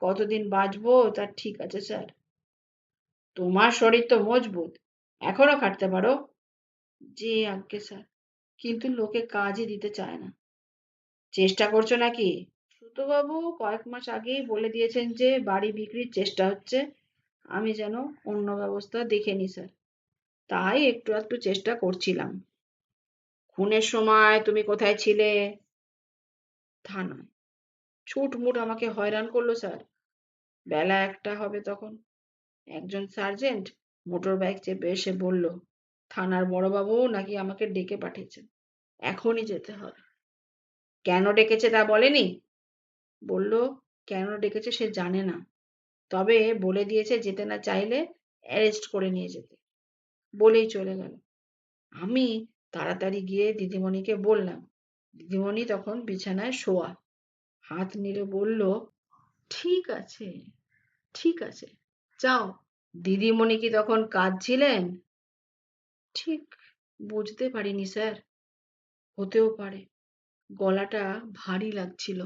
কতদিন বাঁচবো তার ঠিক আছে স্যার। তোমার শরীর তো মজবুত, এখনো খাটতে পারো। জি আজ্ঞে স্যার, কিন্তু লোকে কাজই দিতে চায় না। চেষ্টা করছো নাকি? সুতোবাবু কয়েক মাস আগেই বলে দিয়েছেন যে বাড়ি বিক্রির চেষ্টা হচ্ছে। আমি যেন অন্য ব্যবস্থা দেখে নি স্যার, তাই একটু একটু চেষ্টা করছিলাম। খুনের সময় তুমি কোথায় ছিলে? থানায়। ছুটমুট আমাকে হয়রান করলো স্যার। বেলা 1টা হবে তখন। একজন সার্জেন্ট মোটর বাইক চেপে এসে বলল, থানার বড়বাবু নাকি আমাকে ডেকে পাঠিয়েছেন, এখনই যেতে হবে। কেন ডেকেছে তা বলেনি? বলল কেন ডেকেছে সে জানে না, তবে বলে দিয়েছে যেতে না চাইলে অ্যারেস্ট করে নিয়ে যেতে। বলেই চলে গেল। আমি তাড়াতাড়ি গিয়ে দিদিমণিকে বললাম। দিদিমণি তখন বিছানায় শোয়া, হাত নেড়ে বলল, ঠিক আছে, ঠিক আছে, যাও। দিদিমণি কি তখন কাঁদছিলেন? ঠিক বুঝতে পারিনি স্যার, হতেও পারে। গলাটা ভারী লাগছিল।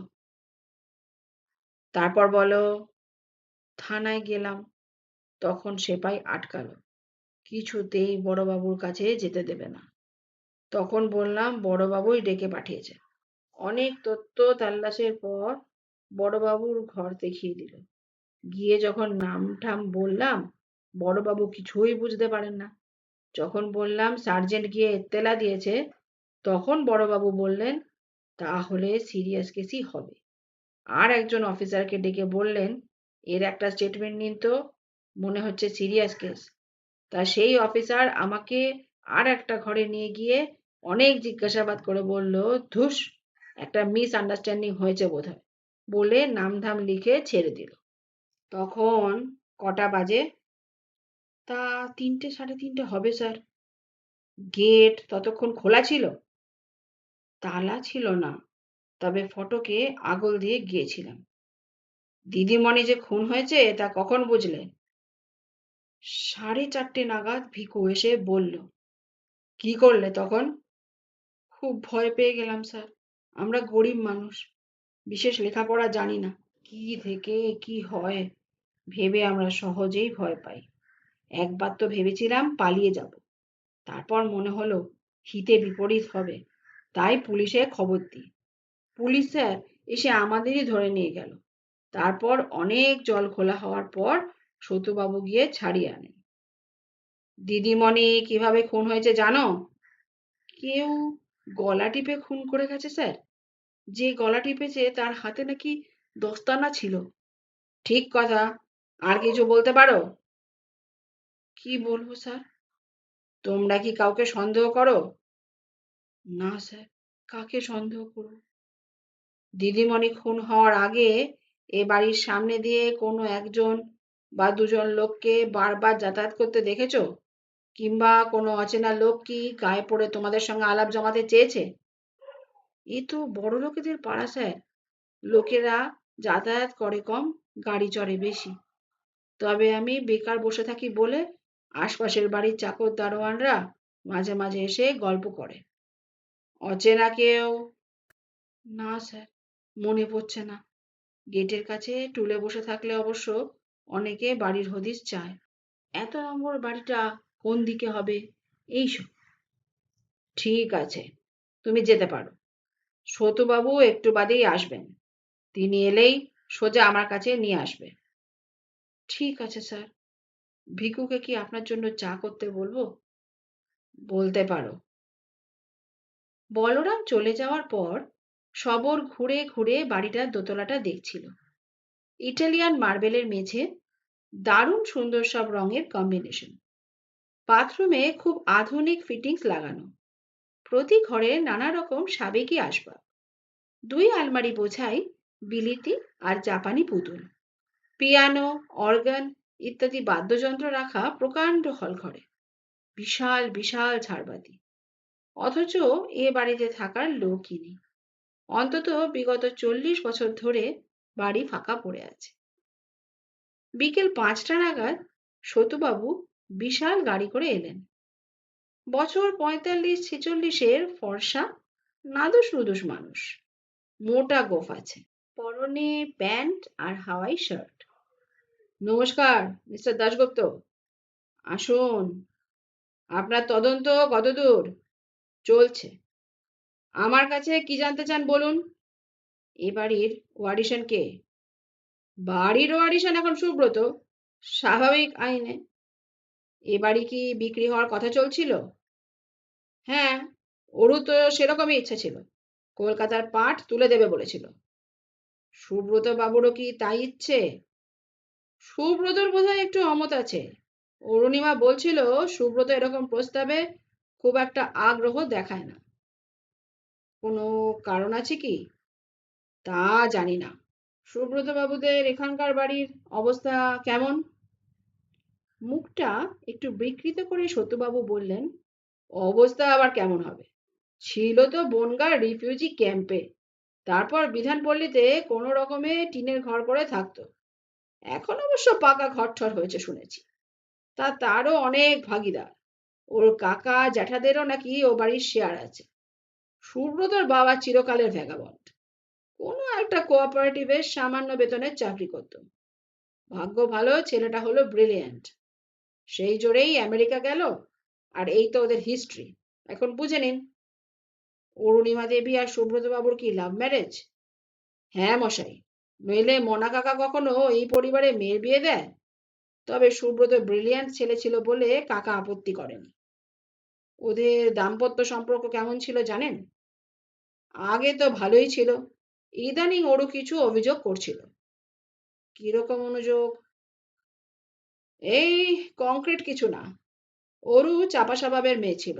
তারপর বলো। থানায় গেলাম, তখন সেপাই আটকালো, কিছুতেই বড়বাবুর কাছে যেতে দেবে না। তখন বললাম বড়বাবুই ডেকে পাঠিয়েছে। অনেক তথ্য তাল্লাশের পর বড়বাবুর ঘর দেখিয়ে দিল। গিয়ে যখন নাম ঠাম বললাম, বড়বাবু কিছুই বুঝতে পারেন না। যখন বললাম সার্জেন্ট গিয়ে এত্তেলা দিয়েছে, তখন বড়বাবু বললেন তাহলে সিরিয়াস কেসই হবে। আর একজন অফিসারকে ডেকে বললেন, এর একটা স্টেটমেন্ট নিন তো, মনে হচ্ছে সিরিয়াস কেস। তা সেই অফিসার আমাকে আর একটা ঘরে নিয়ে গিয়ে অনেক জিজ্ঞাসাবাদ করে বলল, ধুস, একটা মিস আন্ডারস্ট্যান্ডিং হয়েছে বোধহয়, বলে নামধাম লিখে ছেড়ে দিল। তখন কটা বাজে? তা 3টে, 3:30 হবে স্যার। গেট ততক্ষণ খোলা ছিল? তালা ছিল না, তবে ফটকে আগল দিয়ে গিয়েছিলাম। দিদিমণি যে খুন হয়েছে তা কখন বুঝলে? 4:30 নাগাদ ভিকু এসে বলল। কি করলে তখন? খুব ভয় পেয়ে গেলাম স্যার। আমরা গরিব মানুষ, বিশেষ লেখাপড়া জানি না। কি থেকে কি হয় ভেবে আমরা সহজেই ভয় পাই। একবার তো ভেবেছিলাম পালিয়ে যাব, তারপর মনে হলো হিতে বিপরীত হবে, তাই পুলিশে খবর দিই। পুলিশ স্যার এসে আমাদেরই ধরে নিয়ে গেল। তারপর অনেক জল খোলা হওয়ার পর সতুবাবু গিয়ে ছাড়িয়ে আনেন। দিদিমণি কিভাবে খুন হয়েছে জানো? কেউ গলা টিপে খুন করে গেছে স্যার। যে গলা টিপেছে তার হাতে নাকি দস্তানা ছিল। ঠিক কথা। আর কিছু বলতে পারো? কি বলবো স্যার? তোমরা কি কাউকে সন্দেহ করো? না স্যার, কাকে সন্দেহ করব? দিদিমণি খুন হওয়ার আগে এ বাড়ির সামনে দিয়ে কোনো একজন বা দুজন লোককে বারবার যাতায়াত করতে দেখেছো? কিংবা কোনো অচেনা লোক কি গায়ে পড়ে তোমাদের সঙ্গে আলাপ জমাতে চেয়েছে? এ তো বড় লোকেদের পাড়া স্যার। লোকেরা যাতায়াত করে কম, গাড়ি চড়ে বেশি। তবে আমি বেকার বসে থাকি বলে আশপাশের বাড়ির চাকর দারোয়ানরা মাঝে মাঝে এসে গল্প করে। অচেনা কেউ? না স্যার, মনে পড়ছে না। গেটের কাছে টুলে বসে থাকলে অবশ্য অনেকে বাড়ির হদিশ চায়। এত নম্বর বাড়িটা কোন দিকে হবে এইসব। ঠিক আছে, তুমি যেতে পারো। সতুবাবু একটু বাদেই আসবেন। তিনি এলেই সোজা আমার কাছে নিয়ে আসবে। ঠিক আছে স্যার। ভিকুকে কি আপনার জন্য চা করতে বলবো? বলতে পারো। বলরাম চলে যাওয়ার পর সবর ঘুরে ঘুরে বাড়িটার দোতলাটা দেখছিল। ইটালিয়ান মার্বেলের মেঝে, দারুণ সুন্দর সব রঙের কম্বিনেশন। বাথরুমে খুব আধুনিক ফিটিংস লাগানো। প্রতি ঘরে নানা রকম সাবেকি আসবাব। 2 আলমারি বোঝাই বিলিতি আর জাপানি পুতুল। পিয়ানো, অর্গান ইত্যাদি বাদ্যযন্ত্র রাখা প্রকাণ্ড হল ঘরে। বিশাল বিশাল ঝাড়বাতি। অথচ এ বাড়িতে থাকার লোকই নেই। অন্তত বিগত 40 বছর ধরে বাড়ি ফাঁকা পড়ে আছে। বিকেল 5টা নাগাদ সতুবাবু বিশাল গাড়ি করে এলেন। বছর 45-46-এর ফর্সা, নাদুস নুদুস মানুষ। মোটা গোঁফ আছে, পরনে প্যান্ট আর হাওয়াই শার্ট। নমস্কার, মিস্টার দাশগুপ্ত। আসুন। আপনার তদন্ত কতদূর? চলছে। আমার কাছে কি জানতে চান বলুন? এ বাড়ির ওয়ারিশন কে? বাড়ির ওয়ারিশন এখন সুব্রত, স্বাভাবিক আইনে। এ বাড়ি কি বিক্রি হওয়ার কথা চলছিল? হ্যাঁ, ওরও তো সেরকমই ইচ্ছে ছিল। কলকাতার পাট তুলে দেবে বলেছিল। সুব্রত বাবুরও কি তাই ইচ্ছে? সুব্রতর বোধহয় একটু অমত আছে। অরুণিমা বলছিল সুব্রত এরকম প্রস্তাবে খুব একটা আগ্রহ দেখায় না। কোনো কারণ আছে কি? তা জানি না। সুব্রত বাবুদের এখানকার বাড়ির অবস্থা কেমন? মুখটা একটু বিকৃত করে সত্যবাবু বললেন, অবস্থা আবার কেমন হবে? ছিল তো বনগাঁ রিফিউজি ক্যাম্পে, তারপর বিধানপল্লীতে কোনো রকমে টিনের ঘর করে থাকতো। এখন অবশ্য পাকা ঘরঠর হয়েছে শুনেছি। তারও অনেক ভাগিদার। ওর কাকা জ্যাঠাদেরও নাকি ও বাড়ির শেয়ার আছে। সুব্রতর বাবা চিরকালের ভ্যাগাবন্ড। কোনো একটা কোঅপারেটিভের সামান্য বেতনের চাকরি করত। ভাগ্য ভালো ছেলেটা হলো ব্রিলিয়ান্ট। সেই জোরেই আমেরিকা গেল। আর এই তো ওদের হিস্ট্রি। এখন বুঝে নিন। অরুণিমা দেবী আর সুব্রত বাবুর কি লাভ ম্যারেজ? হ্যাঁ মশাই, নইলে মনা কাকা কখনো এই পরিবারে মেয়ের বিয়ে দেয়? তবে সুব্রত ব্রিলিয়ান্ট ছেলে ছিল বলে কাকা আপত্তি করেনি। ওদের দাম্পত্য সম্পর্ক কেমন ছিল জানেন? আগে তো ভালোই ছিল। ইদানিং ওরও কিছু অভিযোগ করছিল। কিরকম অনুযোগ? এই কংক্রিট কিছু না। ওরও চাপা স্বভাবের মেয়ে ছিল,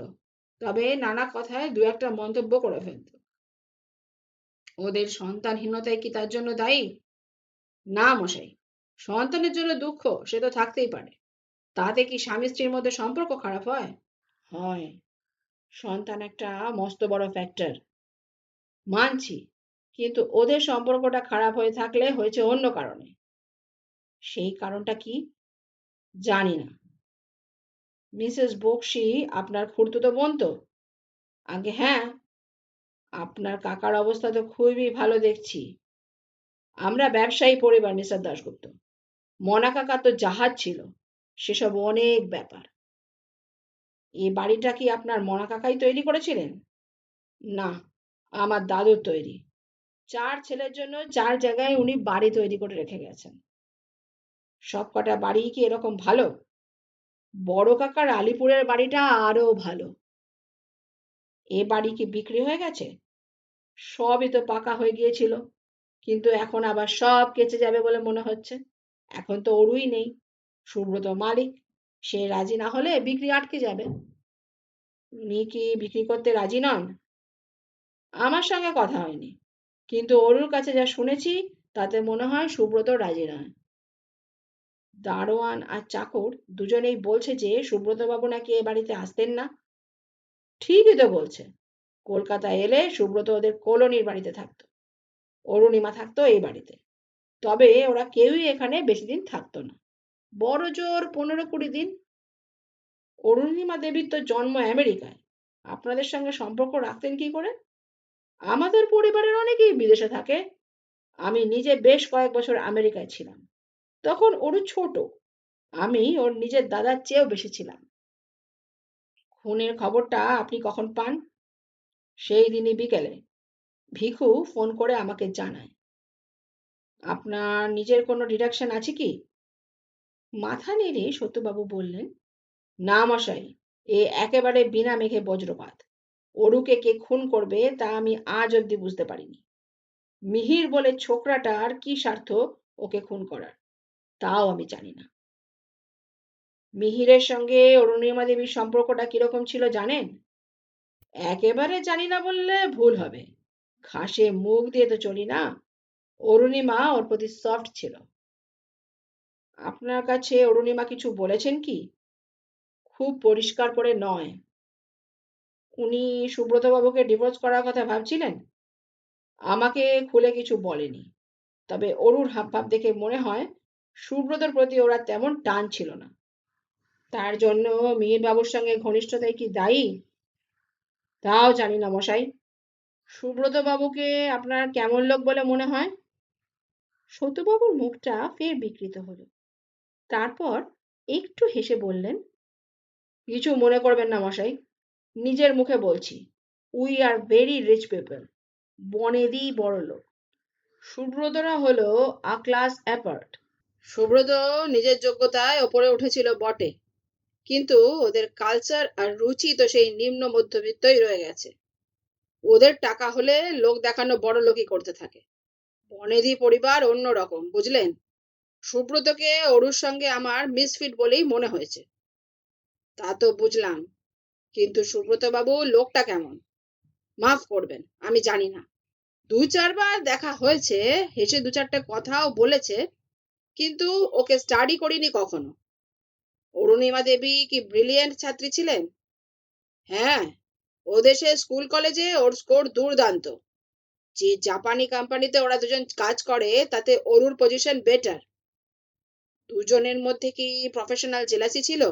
তবে নানা কথায় দু একটা মন্তব্য করে ফেলত। ওদের সন্তানহীনতাই কি তার জন্য দায়ী? না মশাই, সন্তানের জন্য দুঃখ সে তো থাকতেই পারে, তাতে কি স্বামী স্ত্রীর মধ্যে সম্পর্ক খারাপ হয়? হয়। সন্তান একটা মস্ত বড় ফ্যাক্টর, মানছি। কিন্তু ওদের সম্পর্কটা খারাপ হয়ে থাকলে হয়েছে অন্য কারণে। সেই কারণটা কি? জানি না। মিসেস বক্সি আপনার খুড়তুতো বোন তো? আগে হ্যাঁ। আপনার কাকার অবস্থা তো খুবই ভালো দেখছি। আমরা ব্যবসায়ী পরিবার মিস্টার দাশগুপ্ত। মনা কাকা তো জাহাজ ছিল, সেসব অনেক ব্যাপার। এই বাড়িটা কি আপনার মনা কাকাই তৈরি করেছিলেন? না, আমার দাদুর তৈরি। 4 ছেলের জন্য 4 জায়গায় উনি বাড়ি তৈরি করে রেখে গেছেন। সবকটা বাড়িই কি এরকম ভালো? বড় কাকার আলিপুরের বাড়িটা আরো ভালো। এ বাড়ি কি বিক্রি হয়ে গেছে? সবই তো পাকা হয়ে গিয়েছিল, কিন্তু এখন আবার সব কেচে যাবে বলে মনে হচ্ছে। এখন তো অরুই নেই, সুব্রত মালিক। সে রাজি না হলে বিক্রি আটকে যাবে। উনি কি বিক্রি করতে রাজি নন? আমার সঙ্গে কথা হয়নি, কিন্তু অরুর কাছে যা শুনেছি তাতে মনে হয় সুব্রত রাজি নয়। দারোয়ান আর চাকর দুজনেই বলছে যে সুব্রতবাবু নাকি এ বাড়িতে আসতেন না। ঠিকই তো বলছে। কলকাতায় এলে সুব্রত ওদের কলোনির বাড়িতে থাকতো, অরুণিমা থাকতো এই বাড়িতে। তবে ওরা কেউই এখানে বেশি দিন থাকতো না, বড় জোর 15-20 দিন। অরুণিমা দেবীর তো জন্ম আমেরিকায়, আপনাদের সঙ্গে সম্পর্ক রাখতেন কি করে? আমাদের পরিবারের অনেকেই বিদেশে থাকে। আমি নিজে বেশ কয়েক বছর আমেরিকায় ছিলাম। তখন অরু ছোট, আমি ওর নিজের দাদার চেয়েও বেশি ছিলাম। খুনের খবরটা আপনি কখন পান? সেই দিনই বিকেলে। ভিখু ফোন করে আমাকে জানায়। আপনার নিজের কোনো ডিডাকশন আছে কি? মাথা নেড়ে সত্যবাবু বললেন, না মশাই, এ একেবারে বিনা মেঘে বজ্রপাত। অরুকে কে খুন করবে তা আমি আজ অব্দি বুঝতে পারিনি। মিহির বলে ছোকরাটার কি স্বার্থ ওকে খুন করার, তাও আমি জানি না। মিহিরের সঙ্গে অরুণিমা দেবীর সম্পর্কটা কিরকম ছিল জানেন? একেবারে জানি না বললে ভুল হবে। ঘাসে মুখ দিয়ে তো চলি না। অরুণিমা ওর প্রতি সফট ছিল। আপনার কাছে অরুণিমা কিছু বলেছেন কি? খুব পরিষ্কার করে নয়। উনি সুব্রতবাবুকে ডিভোর্স করার কথা ভাবছিলেন? আমাকে খুলে কিছু বলেনি। তবে অরুর হাবভাব দেখে মনে হয় সুব্রতর প্রতি ওরা তেমন টান ছিল না। তার জন্য মিহির বাবুর সঙ্গে ঘনিষ্ঠতাই কি দায়ী? তাও জানি না মশাই। সুব্রত বাবুকে আপনার কেমন লোক বলে মনে হয়? সত্যবাবুর মুখটা ফের বিকৃত হলো। তারপর একটু হেসে বললেন, কিছু মনে করবেন না মশাই, নিজের মুখে বলছি। We are very rich people, বনেদি বড় লোক। সুব্রতরা হলো আ ক্লাস অ্যাপার্ট। সুব্রত নিজের যোগ্যতায় ওপরে উঠেছিল বটে, কিন্তু ওদের কালচার আর রুচি তো সেই নিম্ন মধ্যবিত্তই রয়ে গেছে। ওদের টাকা হলে লোক দেখানো বড় লোকই করতে থাকে। বনেদি পরিবার অন্য রকম, বুঝলেন? সুব্রতকে অরুর সঙ্গে আমার মিসফিট বলেই মনে হয়েছে। তা তো বুঝলাম, কিন্তু সুব্রত বাবু লোকটা কেমন? মাফ করবেন, আমি জানি না। 2-4 বার দেখা হয়েছে, হেসে 2-4টে কথাও বলেছে, কিন্তু ওকে স্টাডি করিনি কখনো। অরুণিমা দেবী কি ব্রিলিয়েন্ট ছাত্রী ছিলেন? হ্যাঁ, ও দেশে স্কুল কলেজে ওর স্কোর দুর্দান্ত। যে জাপানি কোম্পানিতে ওরা দুজন কাজ করে তাতে অরুর পজিশন বেটার। দুজনের মধ্যে কি প্রফেশনাল জেলাসি ছিল?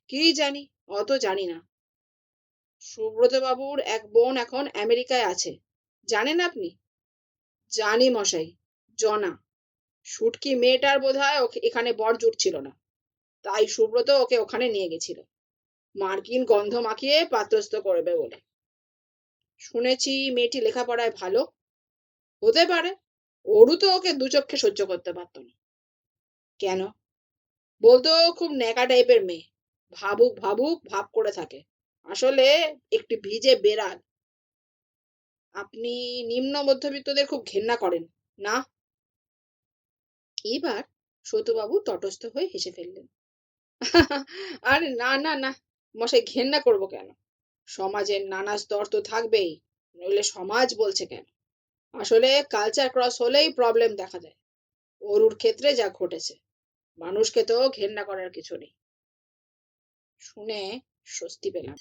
কি জানি, অত জানি না। সুব্রত বাবুর এক বোন এখন আমেরিকায় আছে, জানেন আপনি? জানি মশাই, জনা। শুটকি মেয়েটার বোধহয় ওকে এখানে বর জুটছিল না, তাই সুব্রত ওকে ওখানে নিয়ে গেছিল, মার্কিন গন্ধ মাখিয়ে পাত্রস্থ করবে বলে। শুনেছি মেয়েটি লেখাপড়ায় ভালো। হতে পারে। অরু তো ওকে দু চক্ষে সহ্য করতে পারত না। কেন? বলতো খুব ন্যাকা টাইপের মেয়ে, ভাবুক ভাবুক ভাব করে থাকে, আসলে একটু ভিজে বেড়াল। আপনি নিম্ন মধ্যবিত্তদের খুব ঘেন্না করেন, না? এবার সতুবাবু তটস্থ হয়ে হেসে ফেললেন। আরে না না না মশাই, ঘেন্না করব কেন? সমাজের নানা স্তর তো থাকবেই, নইলে সমাজ বলছে কেন? আসলে কালচার ক্রস হলেই প্রবলেম দেখা যায়। অরুর ক্ষেত্রে যা ঘটেছে, মানুষকে তো ঘেন্না করার কিছু নেই। শুনে স্বস্তি পেলাম।